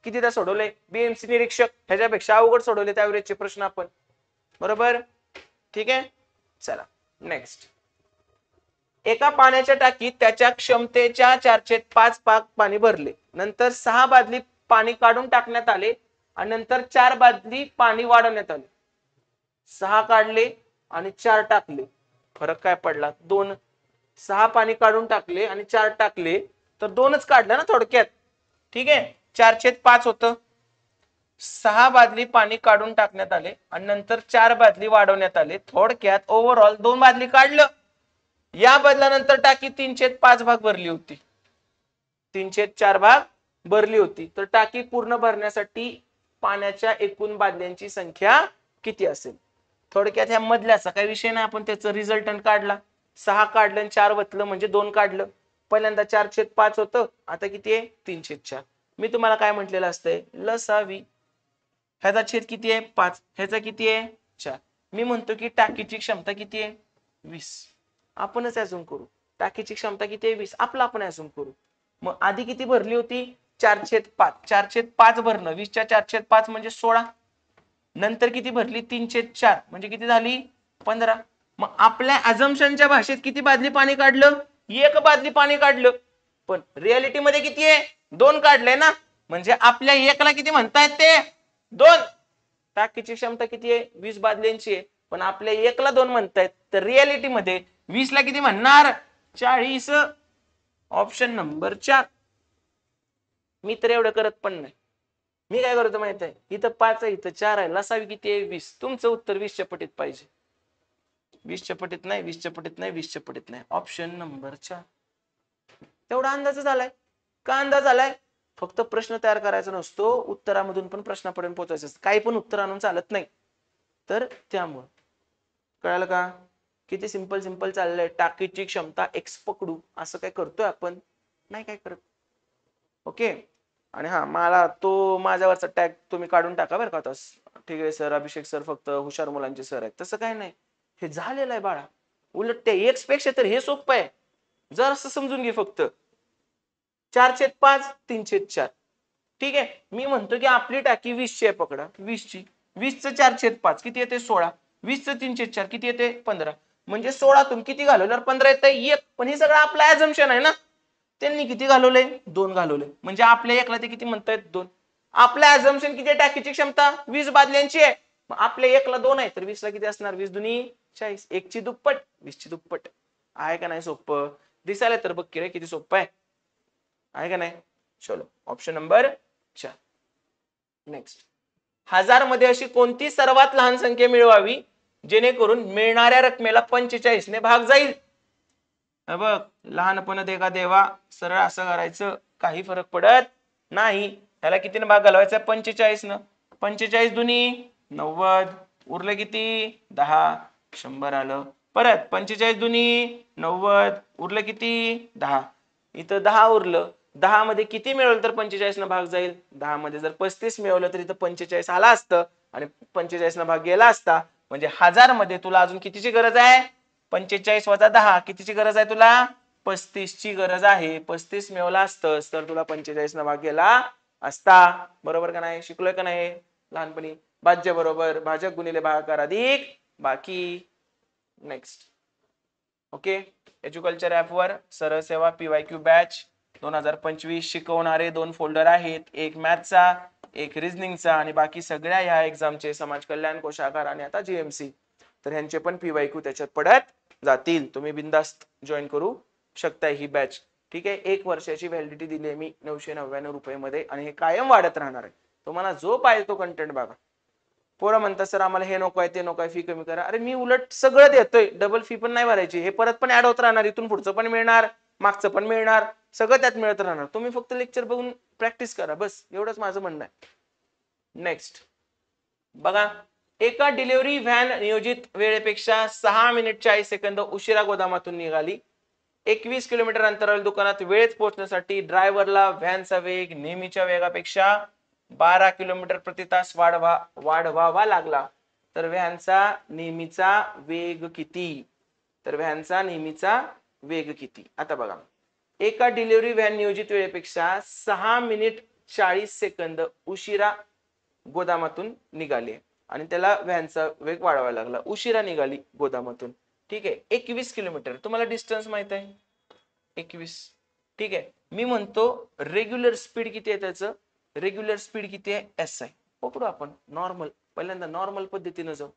कितीदा सोडवलंय? बीएमसी निरीक्षक ह्याच्यापेक्षा अवघड सोडवले त्या ऍव्हरेजचे प्रश्न आपण. बरोबर. ठीक आहे, चला नेक्स्ट, एका पाण्याच्या टाकीत त्याच्या क्षमतेच्या 4/5 पाणी भरले, नंतर 6 बादली पाणी काढून टाकण्यात आले आणि नंतर 4 बादली पाणी वाढवण्यात आले. 6 काढले आणि 4 टाकले, फरक काय पडला? 2. 6 पाणी काढून टाकले आणि 4 टाकले तर 2च काढलं ना थोडक्यात. ठीक आहे, 4/5 होतं. 6 बादली पाणी काढून टाकण्यात आले आणि नंतर 4 बादली वाढवण्यात आले. थोडक्यात ओव्हरऑल 2 बादली काढलं. या बदलानंतर टाकी 3/5 भाग भरली होती. 3/4 भाग भरली होती. तर टाकी पूर्ण भरण्यासाठी पाण्याच्या एकूण बादल्यांची संख्या किती असेल? थोडक्यात ह्या मधल्याचा काही विषय नाही, आपण त्याचा रिझल्टंट काढला. 6 काढलं आणि 4 वतलं म्हणजे 2 काढलं. पहिल्यांदा 4/5 होतं, आता किती आहे? 3/4. मी तुम्हाला काय म्हटलेलं असतंय? लसावी. ह्याचा छेद किती आहे? 5. ह्याचा किती आहे? 4. मी म्हणतो की टाकीची क्षमता किती आहे? 20. आपणच अजून करू. टाकीची क्षमता किती आहे? 20. आपलं आपण अजून करू. मग आधी किती भरली होती? 4/5. 4/5 भरणं, 20च्या 4/5 म्हणजे 16. नंतर किती भरली? 3/4 म्हणजे किती झाली? 15. मग आपल्या अझम्पशनच्या भाषेत किती बादली पाणी काढलं? 1 बादली पाणी काढलं. पण रियालिटी मध्ये किती आहे? 2 काढले ना. म्हणजे आपल्या 1ला किती म्हणतायत ते? 2. टाकीची क्षमता किती आहे? 20 बादल्यांची आहे, पण आपल्या 1ला 2 म्हणतायत. तर रियालिटी मध्ये 20ला किती म्हणणार? 40. Option number 4. मी तर एवढं करत पण नाही. मी काय करतो माहित आहे? इथं 5 आहे, इथं 4 आहे, लसावी किती आहे? 20. तुमचं उत्तर 20च्या पटीत पाहिजे. 20च्या पटीत नाही, 20च्या पटीत नाही, 20च्या पटीत नाही. Option number 4. तेवढा अंदाज झालाय. का अंदाज आलाय? फक्त प्रश्न तयार करायचा नसतो, उत्तरामधून पण प्रश्नापर्यंत पोहोचायचं असतं. काही पण उत्तर आणून चालत नाही. तर त्यामुळं कळालं का? किती सिंपल सिंपल चाललंय. टाकीची क्षमता x पकडू, असं काय करतोय आपण? नाही काय करत. ओके. आणि हा, मला तो माझ्यावरचा टॅग तुम्ही काढून टाका बरं का आता. ठीक आहे सर, अभिषेक सर फक्त हुशार मुलांचे सर आहेत. तसं काही नाही, हे झालेलं आहे बाळा. उलट ते x पेक्षा तर हे सोपं आहे. जर असं समजून घे फक्त. 4/5, 3/4. ठीक आहे, मी म्हणतो की आपली टाकी 20ची आहे, पकडा 20ची. 20चं 4/5 किती येते? 16. 20चं 3/4 किती येते? 15. म्हणजे 16तून किती घालवल्यावर 15 येते? 1. पण हे सगळं आपलं ऍझम्पशन आहे ना. त्यांनी किती घालवले? 2 घालवले. म्हणजे आपल्या 1ला ते किती म्हणतायत? 2. आपल्या ऍझम्पशन किती आहे? टाकीची क्षमता 20 बादल्यांची आहे. मग आपल्या 1ला 2 आहे, तर 20ला किती असणार? 20 दुनी 40. 1ची दुप्पट, 20ची दुप्पट. आहे का नाही सोपं? दिसायला तर बघ की रे किती सोपं आहे का नाही? चलो, ऑप्शन नंबर 4. नेक्स्ट, 1000 मध्ये अशी कोणती सर्वात लहान संख्या मिळवावी जेणेकरून मिळणाऱ्या रकमेला 45 ने भाग जाईल? बघ, लहानपण देगा देवा, सरळ असं करायचं, काही फरक पडत नाही. त्याला कितीने भाग घालवायचा? 45 न. 45 दुनी 90. उरलं किती? 10. 100 आलं. परत 45 दुनी 90. उरलं किती? 10. इथं 10 उरलं. 10 मध्ये किती मिळवलं तर 45 न भाग जाईल? 10 मध्ये जर 35 मिळवलं तर इथं 45 आला असतं आणि 45 न भाग गेला असता. म्हणजे 1000 मध्ये तुला अजून कितीची गरज आहे? 45 वजा 10 कितीची गरज आहे तुला? 35 ची गरज आहे. 35 मिळवला असतंस तर तुला 45 न भाग गेला असता. बरोबर का नाही? शिकलोय का नाही लहानपणी? भाज्य बरोबर भाजक गुणिले भागाकार अधिक बाकी. नेक्स्ट. ओके, एज्युकल्चर ऍपवर सरळ सेवा PYQ बॅच 2025 शिकवणारे 2 फोल्डर आहेत. एक मॅथचा, एक रिझनिंगचा, आणि बाकी सगळ्या ह्या एक्झामचे समाज कल्याण, कोशागार आणि आता GMC. तर ह्यांचे पण PYQ त्याच्यात पडत जातील. तुम्ही बिंदास्त जॉईन करू शकताय ही बॅच. ठीक आहे, 1 वर्षाची व्हॅलिडिटी दिली आहे मी 999 रुपये मध्ये, आणि हे कायम वाढत राहणार आहे. तुम्हाला जो पाहिजे तो कंटेंट बघा. पोरं म्हणतात सर आम्हाला हे नको आहे, ते नको आहे, फी कमी करा. अरे मी उलट सगळं देतोय, डबल फी पण नाही भरायची. हे परत पण ऍड होत राहणार, इथून पुढचं पण मिळणार, मागचं पण मिळणार, सगळं त्यात मिळत राहणार. तुम्ही फक्त लेक्चर बघून प्रॅक्टिस करा, बस एवढंच माझं म्हणणं आहे. नेक्स्ट बघा, एका डिलिव्हरी व्हॅन नियोजित वेळेपेक्षा 6 मिनिट 40 सेकंद उशिरा गोदामातून निघाली. 21 किलोमीटर अंतरावरील दुकानात वेळेत पोहोचण्यासाठी ड्रायव्हरला व्हॅनचा वेग नेहमीच्या वेगापेक्षा 12 किलोमीटर प्रति तास वाढवावा लागला. तर व्हॅनचा नेहमीचा वेग किती? तर व्हॅनचा नेहमीचा वेग किती? आता बघा, एका डिलिव्हरी व्हॅन नियोजित वेळेपेक्षा 6 मिनिट 40 सेकंद उशिरा गोदामातून निघाली आणि त्याला व्हॅनचा वेग वाढवायला लागला. उशिरा निघाली गोदामातून. ठीक आहे 21 किलोमीटर, तुम्हाला डिस्टन्स माहित आहे 21. ठीक आहे, मी म्हणतो रेग्युलर स्पीड किती आहे त्याचं, रेग्युलर स्पीड किती आहे एस आहे. पकडू आपण नॉर्मल, पहिल्यांदा नॉर्मल पद्धतीने जाऊ.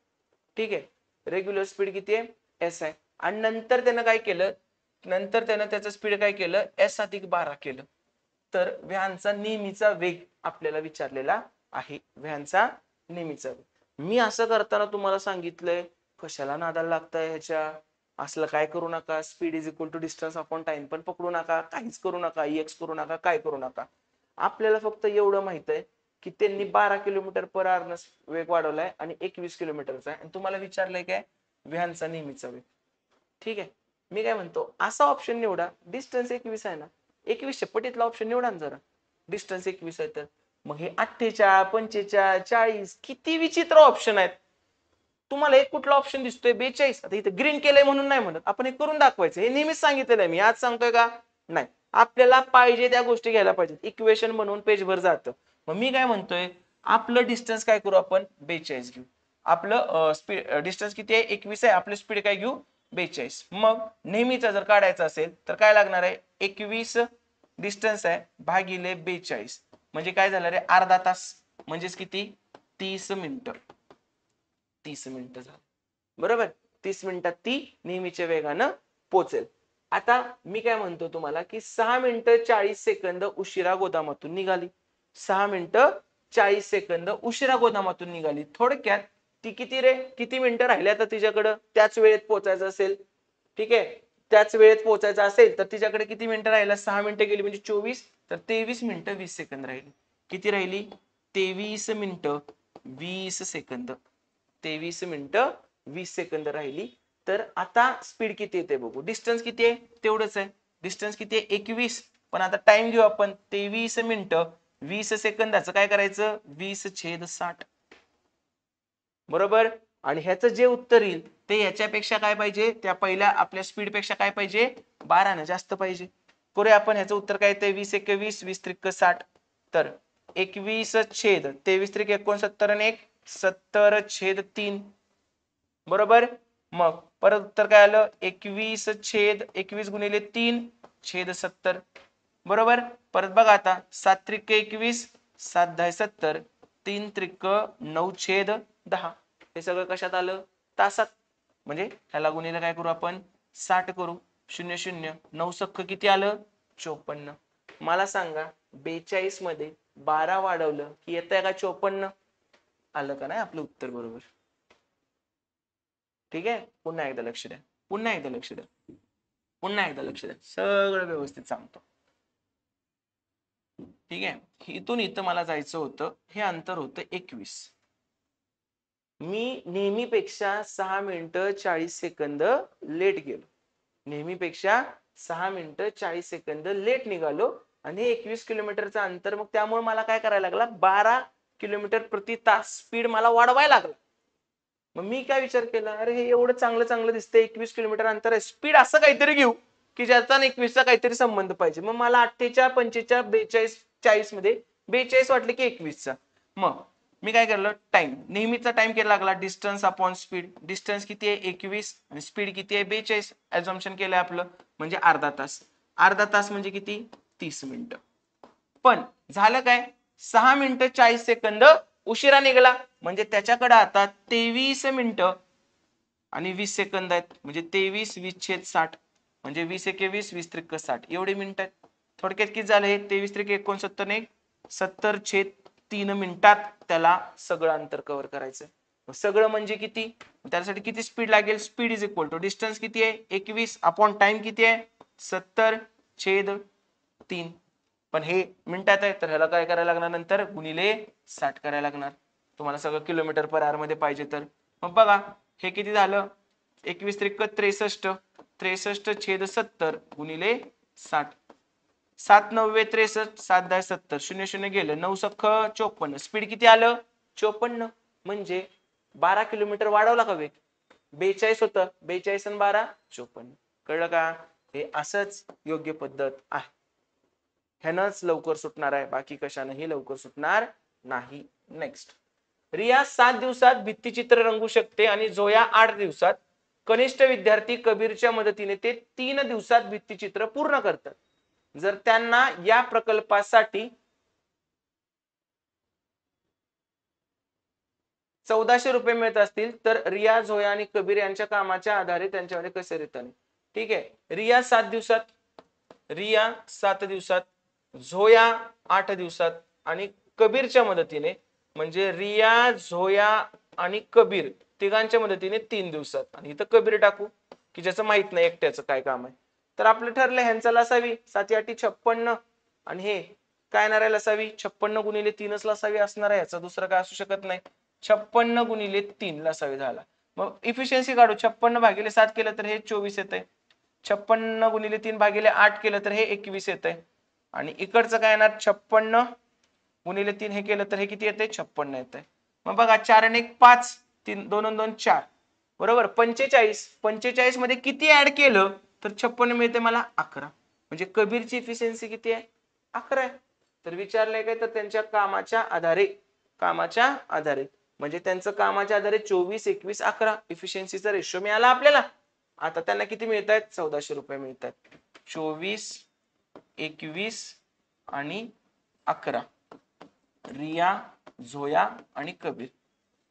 ठीक आहे, रेग्युलर स्पीड किती आहे एस आहे. आणि नंतर त्यानं काय केलं, नंतर त्यानं त्याचं स्पीड काय केलं एस अधिक 12 केलं. तर व्हॅनचा नेहमीचा वेग आपल्याला विचारलेला आहे, व्हॅनचा नेहमीचा वेग. मी असं करताना तुम्हाला सांगितलंय कशाला नादाला लागताय ह्याच्या, असलं काय करू नका, speed is equal to distance upon time पण पकडू नका, काहीच करू नका, एक्स करू नका, काय करू नका. आपल्याला फक्त एवढं माहित आहे की त्यांनी 12 किलोमीटर पर आवर वेग वाढवलाय आणि 21 किलोमीटरचा आहे, आणि तुम्हाला विचारलंय काय व्हॅनचा नेहमीचा वेग. ठीक आहे, मी काय म्हणतो असा ऑप्शन निवडा, डिस्टन्स 21 आहे ना, 21 पटीतला ऑप्शन निवडा ना जरा, डिस्टन्स 21 आहे तर. मग हे 48, 45, 40 किती विचित्र ऑप्शन आहेत. तुम्हाला एक कुठला ऑप्शन दिसतोय 42, आता इथे ग्रीन केलंय म्हणून नाही म्हणत, आपण हे करून दाखवायचं, हे नेहमीच सांगितलेलं आहे मी, आज सांगतोय का नाही. आपल्याला पाहिजे त्या गोष्टी घ्यायला पाहिजेत, इक्वेशन बनवून पेजभर जातं. मग मी काय म्हणतोय आपलं डिस्टन्स काय करू आपण 42 घेऊ, आपलं स्पीड डिस्टन्स किती आहे 21 आहे, आपलं स्पीड काय घेऊ 42. मग नेहमीचा जर काढायचा असेल तर काय लागणार आहे 21 डिस्टन्स आहे भागिले 42, म्हणजे काय झालं रे अर्धा तास, म्हणजेच किती 30 मिनिटं. 30 मिनिटं झालं बरोबर, 30 मिनिटात ती नेहमीच्या वेगानं पोहोचेल. आता मी काय म्हणतो तुम्हाला की 6 मिनिटं 40 सेकंद उशिरा गोदामातून निघाली, 6 मिनिटं 40 सेकंद उशिरा गोदामातून निघाली. थोडक्यात ती किती रे, किती मिनिटं राहिल्या तर तिच्याकडं त्याच वेळेत पोहोचायचं असेल. ठीक आहे, त्याच वेळेत पोहोचायचं असेल तर तिच्याकडे किती मिनिटं राहिल्या, 6 मिनिटं गेली म्हणजे 24, तर 23 मिनिटं 20 सेकंद राहिली. किती राहिली 23 मिनिटं 20 सेकंद, 23 मिनिटं 20 सेकंद राहिली. तर आता स्पीड किती येते बघू, डिस्टन्स किती आहे तेवढंच आहे, डिस्टन्स किती आहे 21, पण आता टाइम घेऊ आपण 23 मिनिटं 20 सेकंदाचं काय करायचं 20/60 बरोबर. आणि ह्याचं जे उत्तर येईल ते याच्यापेक्षा काय पाहिजे, त्या पहिल्या आपल्या स्पीड पेक्षा काय पाहिजे 12 ने जास्त पाहिजे. करूया आपण, ह्याचं उत्तर काय येते 20/21 20×3 = 60, तर 21/23 आणि 1 70/3 बरोबर. मग परत उत्तर काय आलं 21/21 गुणिले 3/70 बरोबर. परत बघा आता 7×3 = 21 7×10 = 70 3×3 = 9/10, हे सगळं कशात आलं तासात. म्हणजे ह्याला गुणिले काय करू आपण 60 करू, 0 0 9 सक्क किती आलं 54. मला सांगा 42 मध्ये 12 वाढवलं की येतंय का 54, आलं का नाही आपलं उत्तर बरोबर. ठीक आहे, पुन्हा एकदा लक्ष द्या, पुन्हा एकदा लक्ष द्या, पुन्हा एकदा लक्ष द्या, सगळं व्यवस्थित सांगतो. ठीक आहे, इथून इथं मला जायचं होतं, हे अंतर होतं 21. मी नेहमीपेक्षा 6 मिनिटं 40 सेकंद लेट गेलो, नेहमीपेक्षा 6 मिनिटं 40 सेकंद लेट निघालो आणि 21 किलोमीटरचं अंतर, मग त्यामुळे मला काय करायला लागला 12 किलोमीटर प्रति तास स्पीड मला वाढवायला लागला. मग मी काय विचार केला, अरे हे एवढं चांगलं चांगलं दिसतंय 21 किलोमीटर अंतर आहे, स्पीड असं काहीतरी घेऊ की ज्याचा 21चा काहीतरी संबंध पाहिजे. मग मला 48, 45, 42, 40 मध्ये 42 वाटले की 21चा. मग मी काय केलं टाइम, नेहमीचा टाइम केला लागला डिस्टन्स अपॉन स्पीड, डिस्टन्स किती आहे 21 आणि स्पीड किती आहे 42, ऍझम्पशन केलंय आपलं, म्हणजे अर्धा तास, अर्धा तास म्हणजे किती 30 मिनिटं. पण झालं काय 6 मिनिटं 40 सेकंद उशिरा निघाला, म्हणजे त्याच्याकडे आता 23 मिनिटं आणि 20 सेकंद आहेत, म्हणजे 23 20/60 म्हणजे 20×21 20×3 = 60 एवढे मिनिटं आहेत. थोडक्यात किती झाले 23×3 = 69 70/3 मिनिटात त्याला सगळं अंतर कव्हर करायचं. सगळं म्हणजे किती, त्यासाठी किती स्पीड लागेल, speed is equal to distance किती आहे 21 अपॉन टाइम किती आहे 70/3, पण हे मिनिटात आहे तर ह्याला काय करायला लागणार नंतर गुणिले 60 करायला लागणार, तुम्हाला सगळं किलोमीटर पर आवर मध्ये पाहिजे तर. मग बघा हे किती झालं 21×3 = 63 63/70 गुणिले 60, 7×9 = 63 7×10 = 70 0 0 गेलं 9 सक्क 54, स्पीड किती आलं 54, म्हणजे 12 किलोमीटर वाढवला का वेग, 42 होतं 42 आणि 12 54. कळलं का, हे असंच योग्य पद्धत आहे, ह्यानंच लवकर सुटणार आहे, बाकी कशानेही लवकर सुटणार नाही. नेक्स्ट, रिया 7 दिवसात भित्तिचित्र रंगू शकते आणि जोया 8 दिवसात. कनिष्ठ विद्यार्थी कबीरच्या मदतीने ते 3 दिवसात भित्तिचित्र पूर्ण करतात. जर त्यांना या प्रकल्पासाठी 1400 रुपये मिळत असतील तर रिया, झोया आणि कबीर यांच्या कामाच्या आधारे त्यांच्याकडे कसे रिटर्न. ठीक आहे, रिया 7 दिवसात, रिया 7 दिवसात, झोया 8 दिवसात आणि कबीरच्या मदतीने म्हणजे रिया, झोया आणि कबीर तिघांच्या मदतीने 3 दिवसात. आणि इथं कबीर टाकू की ज्याचं माहित नाही एकट्याचं काय काम आहे. तर आपलं ठरलं ह्यांचा लसावी 7 8 56 आणि हे काय येणार आहे लसावी 56 गुणिले 3च लसावी असणार आहे, याचा दुसरं काय असू शकत नाही. 56 गुणिले 3 लसावी झाला. मग इफिशियन्सी काढू, 56 भागिले 7 केलं तर हे 24 येत आहे, 56 गुणिले 3 भागिले 8 केलं तर हे 21 येत आहे आणि इकडचं काय येणार 56 गुणिले 3 हे केलं तर हे किती येते 56 येत आहे. मग बघा 4 आणि 1 5, 3 2 आणि 2 4 बरोबर 45. 45 मध्ये किती ऍड केलं तर 56 मिळते मला 11. म्हणजे कबीरची इफिशियन्सी किती आहे 11 आहे. तर विचारलंय काय तर त्यांच्या कामाच्या आधारे म्हणजे त्यांचं कामाच्या आधारे 24 21 11 इफिशियन्सीचा रेशो मिळाला आपल्याला. आता त्यांना किती मिळत आहेत 1400 रुपये मिळत आहेत. 24 21 आणि 11 रिया, झोया आणि कबीर,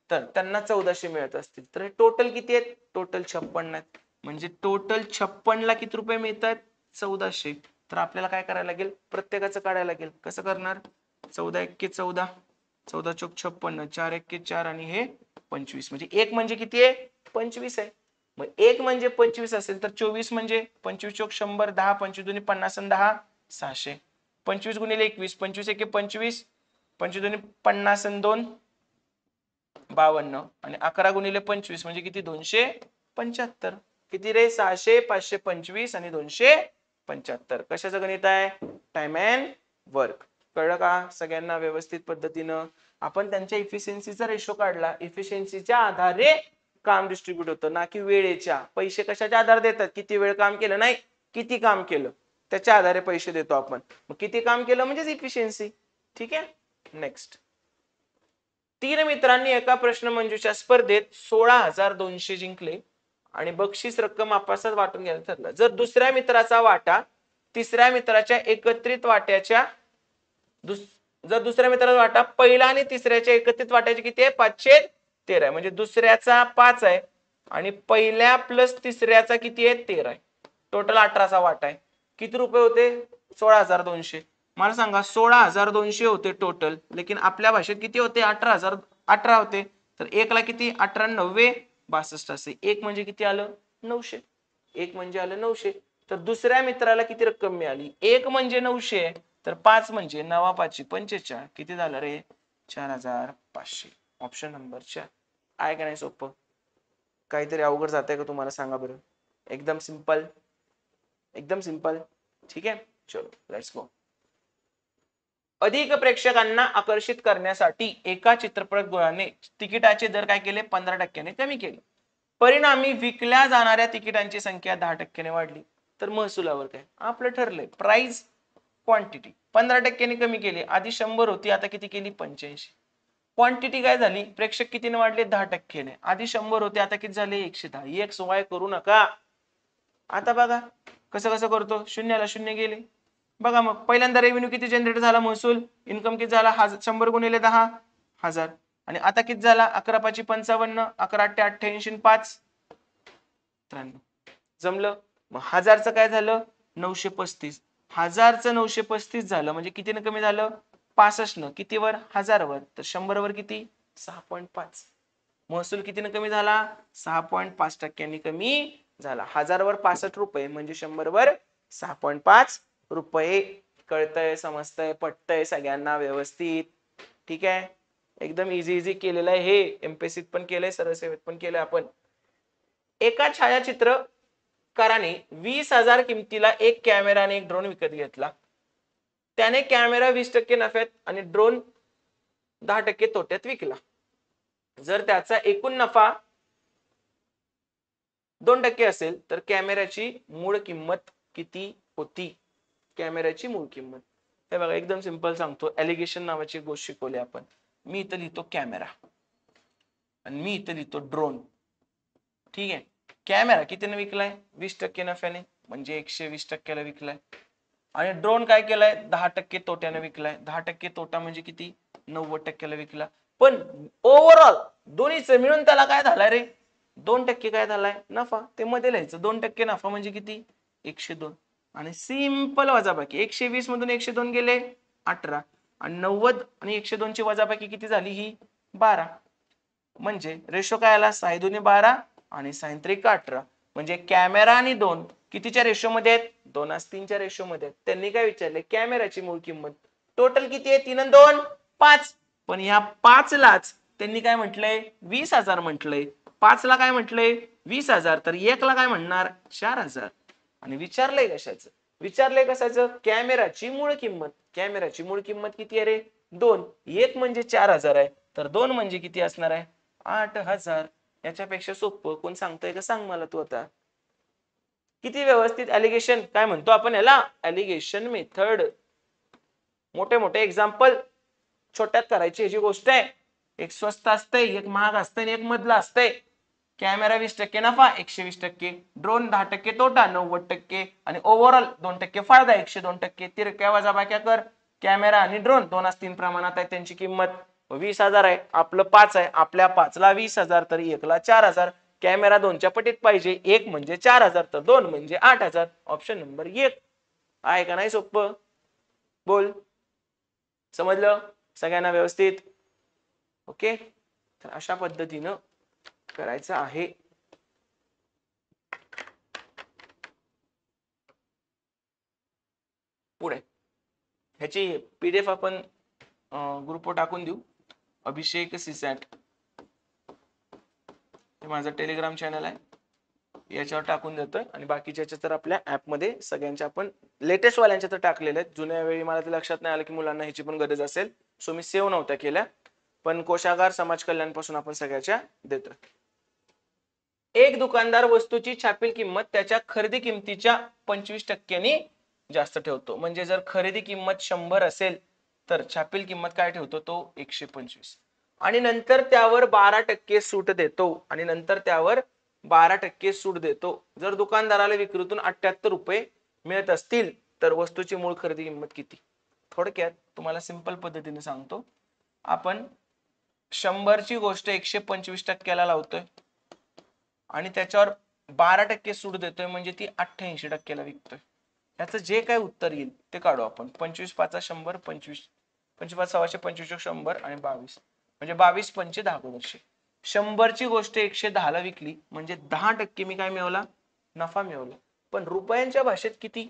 तर त्यांना 1400 मिळत असतील तर टोटल किती आहेत टोटल 56 आहेत. म्हणजे टोटल 56 ला किती रुपये मिळतात 1400. तर आपल्याला काय करायला लागेल प्रत्येकाचं काढायला लागेल. कसं करणार 14 एक्के 14, 14 चोक 56, 4 एक्के 4 आणि हे 25. म्हणजे एक म्हणजे किती आहे 25 आहे. मग एक म्हणजे 25 असेल तर 24 म्हणजे 25 चोक 100, 10 25 दुनी 50 आणि 10 600. 25 गुणिले 21, 25 एके 25, 25 दुनी 50 आणि 2 52 आणि 11 गुणिले 25 म्हणजे किती 275. किती रे 600 525 आणि 275. कशाचं गणित आहे टाइम अँड वर्क. कळलं का सगळ्यांना व्यवस्थित पद्धतीनं. आपण त्यांच्या इफिशियन्सीचा रेशो काढला, इफिशियन्सीच्या आधारे काम डिस्ट्रीब्यूट होतं ना की वेळेच्या. पैसे कशाच्या आधारे देतात किती वेळ काम केलं नाही किती काम केलं त्याच्या आधारे पैसे देतो आपण. मग किती काम केलं म्हणजेच इफिशियन्सी. ठीक आहे नेक्स्ट. 3 मित्रांनी एका प्रश्नमंजुषा स्पर्धेत 16,200 जिंकले आणि बक्षीस रक्कम आपापसात वाटून घ्यायला ठरलं. जर दुसऱ्या मित्राचा वाटा तिसऱ्या मित्राच्या एकत्रित वाट्याच्या जर दुसऱ्या मित्राचा वाटा पहिला आणि तिसऱ्याच्या एकत्रित वाट्याची किती आहे 513 आहे. म्हणजे दुसऱ्याचा 5 आहे आणि पहिल्या प्लस तिसऱ्याचा किती आहे 13 आहे. टोटल 18चा वाटा आहे. किती रुपये होते 16,200. मला सांगा 16,200 होते टोटल, लेकिन आपल्या भाषेत किती होते 18 होते. तर एक ला किती 18 9 62 असे. एक म्हणजे किती आलं 900. एक म्हणजे आलं 900. तर दुसऱ्या मित्राला किती रक्कम मिळाली एक म्हणजे 900 तर 5 म्हणजे 9 5 45 किती झालं रे 4,500. ऑप्शन नंबर 4 आहे का नाही सोपं. काहीतरी अवघड जातंय का तुम्हाला सांगा बरं. एकदम सिंपल एकदम सिंपल. ठीक आहे चलो लेट्स गो. अधिक प्रेक्षकांना आकर्षित करण्यासाठी एका चित्रपटगृहाने तिकिटाचे दर काय केले 15% कमी केले. परिणामी विकल्या जाणाऱ्या तिकिटांची संख्या 10% वाढली. तर महसुलावर काय आपलं ठरलंय प्राइस क्वांटिटी 15% कमी केली. आधी 100 होती आता किती केली 85. क्वांटिटी काय झाली प्रेक्षक कितीने वाढले 10%. आधी 100 होते आता किती झाले 110. एक्स वाय करू नका. आता बघा कसं कसं करतो शून्याला शून्य गेले. बघा मग पहिल्यांदा रेव्हेन्यू किती जनरेट झाला महसूल इन्कम किती झाला 100 गुणिले 10 1000 आणि आता किती झाला 11 5 55 11 8 88 5 93. जमलं. मग 1000चं काय झालं 935. 1000चं 935 झालं म्हणजे कितीने कमी झालं 65 न कितीवर 1000 वर. तर 100 वर किती 6.5. महसूल कितीने कमी झाला 6.5% कमी झाला. 1000 वर 65 रुपये म्हणजे 100 वर 6.5 रुपये. कळतंय समजतंय पटतंय सगळ्यांना व्यवस्थित. ठीक आहे एकदम इझी केलेलं आहे हे. एमपीएससीत पण केलंय सरळ सेवेत पण केलंय आपण. एका छायाचित्रकाराने 20,000 किमतीला एक कॅमेरा आणि एक ड्रोन विकत घेतला. त्याने कॅमेरा 20% नफ्यात आणि ड्रोन 10% तोट्यात विकला. जर त्याचा एकूण नफा 2% असेल तर कॅमेऱ्याची मूळ किंमत किती होती. कॅमेऱ्याची मूळ किंमत हे बघा एकदम सिंपल सांगतो. एलिगेशन नावाची गोष्ट शिकवली आपण. मी इथं लिहितो कॅमेरा आणि मी इथं लिहितो ड्रोन. ठीक आहे कॅमेरा कितीने विकलाय? 20% नफ्याने, म्हणजे 120%ला विकलाय. आणि ड्रोन काय केलाय? 10% तोट्याने विकलाय. 10% तोटा म्हणजे किती? 90%ला विकला. पण ओव्हरऑल दोन्हीच मिळून त्याला काय झालाय रे? 2% काय झालाय? नफा. ते मध्ये लिहायचं. 2% नफा म्हणजे किती? 102. आणि सिंपल वजाबाकी. 120 मधून 102 गेले 18, आणि 90 आणि 102 ची वजाबाकी किती झाली? ही 12. म्हणजे रेशो काय आला? 6×2=12 आणि 6×3=18. म्हणजे कॅमेरा आणि ड्रोन कितीच्या रेशो मध्ये आहेत? 2:3च्या रेशो मध्ये आहेत. त्यांनी काय विचारले? कॅमेराची मूळ किंमत. टोटल किती आहे? 3 आणि 2 5. पण ह्या 5 लाच त्यांनी काय म्हटलंय? 20,000 म्हटलंय. 5 ला काय म्हटलंय? 20,000. तर 1 ला काय म्हणणार? 4,000. आणि विचारलंय कशाचं? विचारलंय कशाचं? कॅमेराची मूळ किंमत. कॅमेराची मूळ किंमत किती आहे रे? 2. 1 म्हणजे 4,000 आहे, तर 2 म्हणजे किती असणार आहे? 8,000. याच्यापेक्षा सोपं कोण सांगतंय का? सांग मला तू आता. किती व्यवस्थित ॲलिगेशन काय म्हणतो आपण याला? Allegation method. मोठे मोठे एक्झाम्पल छोट्यात करायची ह्याची गोष्ट आहे. एक स्वस्त असते, एक महाग असते आणि एक मधला असते. कॅमेरा 20% नफा, 120%. ड्रोन 10% तोटा, 90%. आणि ओव्हरऑल 2% फायदा, 102%. तिरक्या वजाबाक्या कर. कॅमेरा आणि ड्रोन 2:3 प्रमाणात आहे. त्यांची किंमत 20,000 आहे. आपलं 5 आहे. आपल्या 5 ला 20,000, तर 1 ला 4,000. कॅमेरा 2च्या पटीत पाहिजे. 1 म्हणजे 4,000, तर 2 म्हणजे 8,000. ऑप्शन नंबर 1 आहे का नाही सोपं? बोल. समजलं सगळ्यांना व्यवस्थित? ओके. तर अशा पद्धतीनं करायचं आहे. पुढे ह्याची पीडीएफ आपण ग्रुपवर टाकून देऊ. अभिषेक सीसॅट हे माझं टेलिग्राम चॅनल आहे, याच्यावर टाकून देतोय. आणि बाकीच्या तर आपल्या ऍपमध्ये सगळ्यांच्या आपण लेटेस्ट वाल्यांच्या तर टाकलेल्या आहेत. जुन्या वेळी मला ते लक्षात नाही आलं की मुलांना ह्याची पण गरज असेल, सो मी सेव्ह नव्हत्या केल्या. पण कोशागार समाज कल्याण पासून आपण सगळ्याच्या देतोय. एक दुकानदार वस्तूची छापील किंमत त्याच्या खरेदी किमतीच्या 25%नी जास्त ठेवतो. म्हणजे जर खरेदी किंमत 100 असेल तर छापील किंमत काय ठेवतो? तो 125. आणि नंतर त्यावर 12% सूट देतो. आणि नंतर त्यावर 12% सूट देतो. जर दुकानदाराला विक्रीतून 78 रुपये मिळत असतील तर वस्तूची मूळ खरेदी किंमत किती? थोडक्यात तुम्हाला सिंपल पद्धतीने सांगतो. आपण 100 ची गोष्ट 125%ला लावतोय आणि त्याच्यावर 12% सूट देतोय, म्हणजे ती 88%ला विकतोय. याचं जे काय उत्तर येईल ते काढू आपण. 25 5 100, 25 25 6 25 100 आणि 22, म्हणजे 22 पंचे 10 गुणिले 100 ची गोष्ट 110 ला विकली, म्हणजे 10% मी काय मिळवला? नफा मिळवला. पण रुपयांच्या भाषेत किती?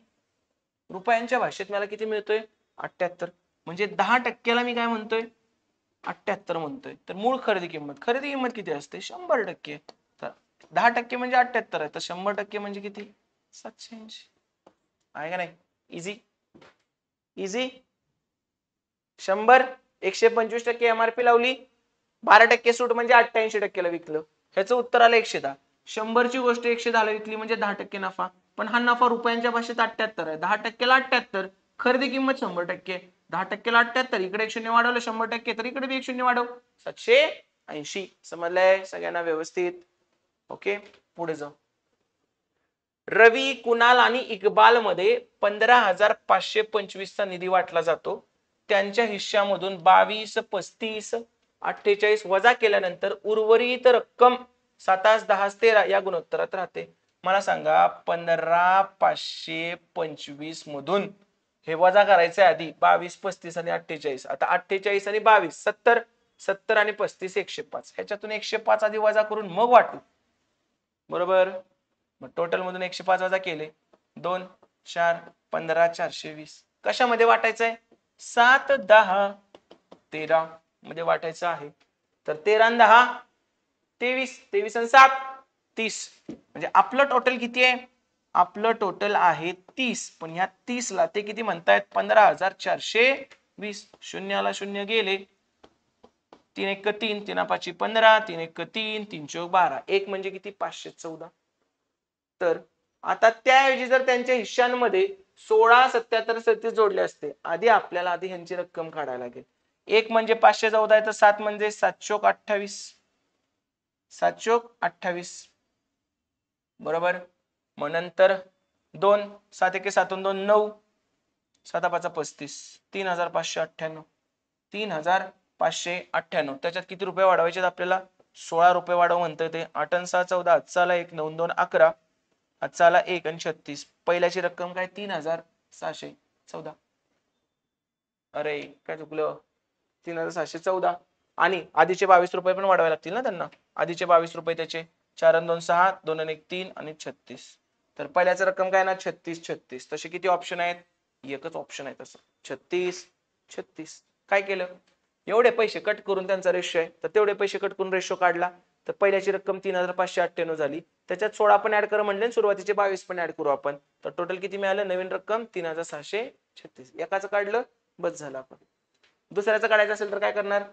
रुपयांच्या भाषेत मला किती मिळतोय? 78. म्हणजे 10%ला मी काय म्हणतोय? 78 म्हणतोय. तर मूळ खरेदी किंमत किती असते? 100%. तर 10% म्हणजे 78 आहे, तर 100% म्हणजे किती? 780 आहे का नाही? Easy easy. 100 125% एमआरपी लावली, 12% सूट म्हणजे 88%ला विकलं. ह्याचं उत्तर आलं 110. 100 ची गोष्ट 110 ला विकली म्हणजे 10% नफा. पण हा नफा रुपयांच्या भाषेत 78 आहे. 10%ला 78, खरेदी किंमत 100%. 10%ला 78, इकडे 1 शून्य वाढवलं 100%, तर इकडे बी 1 शून्य वाढव. 780. समजलंय सगळ्यांना व्यवस्थित? ओके. पुढे जाऊ. रवी, कुणाल आणि इक्बाल मध्ये 15,525 चा निधी वाटला जातो. त्यांच्या हिश्श्यामधून 22, 35, 48 वजा केल्यानंतर उर्वरित रक्कम 7, 10, 13 या गुणोत्तरात राहते. मला सांगा 15,525 मधून हे वजा करायचे आधी 22, 35 आणि 48. आता 48 आणि 22 70, 70 आणि 35 105. ह्याच्यातून 105 आधी वजा करून मग वाटू. बरोबर? मग टोटल मधून 105 वजा केले, 2 4 15 420. कशामध्ये वाटायचंय? 7 10 13 मध्ये वाटायचं आहे. तर 13 आणि 10 23, 23 आणि 7 30. म्हणजे आपलं टोटल किती आहे? आपलं टोटल आहे 30. पण ह्या 30 ला ते किती म्हणतायत? 15,420. शून्याला शून्य गेले, 3 1 3, 3 5 15, 3 1 3, 3 4 12. एक म्हणजे किती? 514. तर आता त्याऐवजी जर त्यांच्या हिश्श्यांमध्ये 16, 77, 37 जोडले असते, आधी आपल्याला ह्यांची रक्कम काढायला लागेल. 1 म्हणजे 514 आहे, तर 7 म्हणजे 7 चोक 28. 7 चोक 28. बरोबर. मग नंतर 2 7 एके 7 2 9 7 5 35 3598 3598 त्याच्यात किती रुपये वाढवायचे आपल्याला 16 रुपये वाढव म्हणतोय ते 8 आणि 6 14 आजचाला 1 9 2 11 आजचाला 1 आणि 36 पहिल्याची रक्कम काय 3614 अरे काय चुकलं 3614 आणि आधीचे 22 रुपये पण वाढवावे लागतील ना त्यांना आधीचे 22 रुपये त्याचे 4 आणि 2 6 2 आणि 1 3 आणि 36 तर पहिल्याची रक्कम काय ना 36 36 तसे किती ऑप्शन आहेत एकच ऑप्शन आहे तसं 36 36 काय केलं एवढे पैसे कट करून त्यांचा रेशो आहे तर तेवढे पैसे कट करून रेशो काढला तर पहिल्याची रक्कम 3598 झाली त्याच्यात 16 पण ऍड कर म्हणले सुरुवातीचे 22 पण ऍड करू आपण तर टोटल किती मिळालं नवीन रक्कम 3636 एकाचं काढलं बस झालं आपण दुसऱ्याचं काढायचं असेल तर काय करणार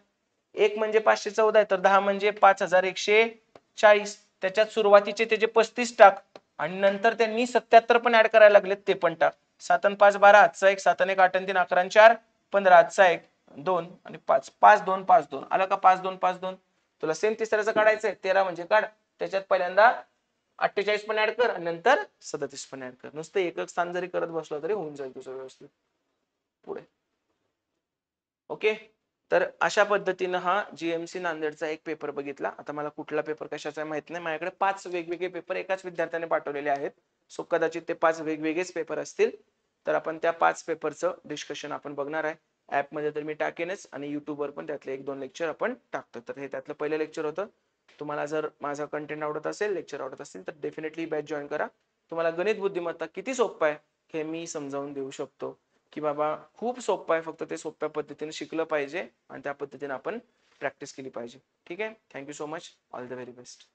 एक म्हणजे 514 आहे तर 10 म्हणजे 5140 त्याच्यात सुरुवातीचे त्याचे 35 टाक आणि नंतर त्यांनी 77 पण ऍड करायला लागलेत ते पण टाक 7 आणि 5 12 आजचा 1 7 आणि 1 8 आणि 3 11 आणि 4 15 आजचा 1 2 आणि 5 5 2 5 2 आला का 5 2 5 2 तुला सेम तिसऱ्याचं काढायचंय 13 म्हणजे काढ त्याच्यात पहिल्यांदा 48 पण ऍड कर आणि नंतर 37 पण ऍड कर नुसतं एकच स्थान जरी करत बसलो तरी होऊन जाईल तुझं व्यवस्थित पुढे ओके तर अशा पद्धतीनं हा जीएमसी नांदेडचा एक पेपर बघितला आता मला कुठला पेपर कशाचा माहित नाही माझ्याकडे 5 वेगवेगळे पेपर एकाच विद्यार्थ्याने पाठवलेले आहेत सो कदाचित ते 5 वेगवेगळेच पेपर असतील तर आपण त्या 5 पेपरचं डिस्कशन आपण बघणार आहे ऍप मध्ये तर मी टाकेनच आणि युट्यूबवर पण त्यातले 1-2 लेक्चर आपण टाकतो तर हे त्यातलं पहिलं लेक्चर होतं तुम्हाला जर माझा कंटेंट आवडत असेल लेक्चर आवडत असेल तर डेफिनेटली बॅच जॉईन करा तुम्हाला गणित बुद्धिमत्ता किती सोपं आहे हे मी समजावून देऊ शकतो की बाबा खूप सोपं आहे फक्त ते सोप्या पद्धतीने शिकलं पाहिजे आणि त्या पद्धतीने आपण प्रॅक्टिस केली पाहिजे ठीक आहे thank you so much all the very best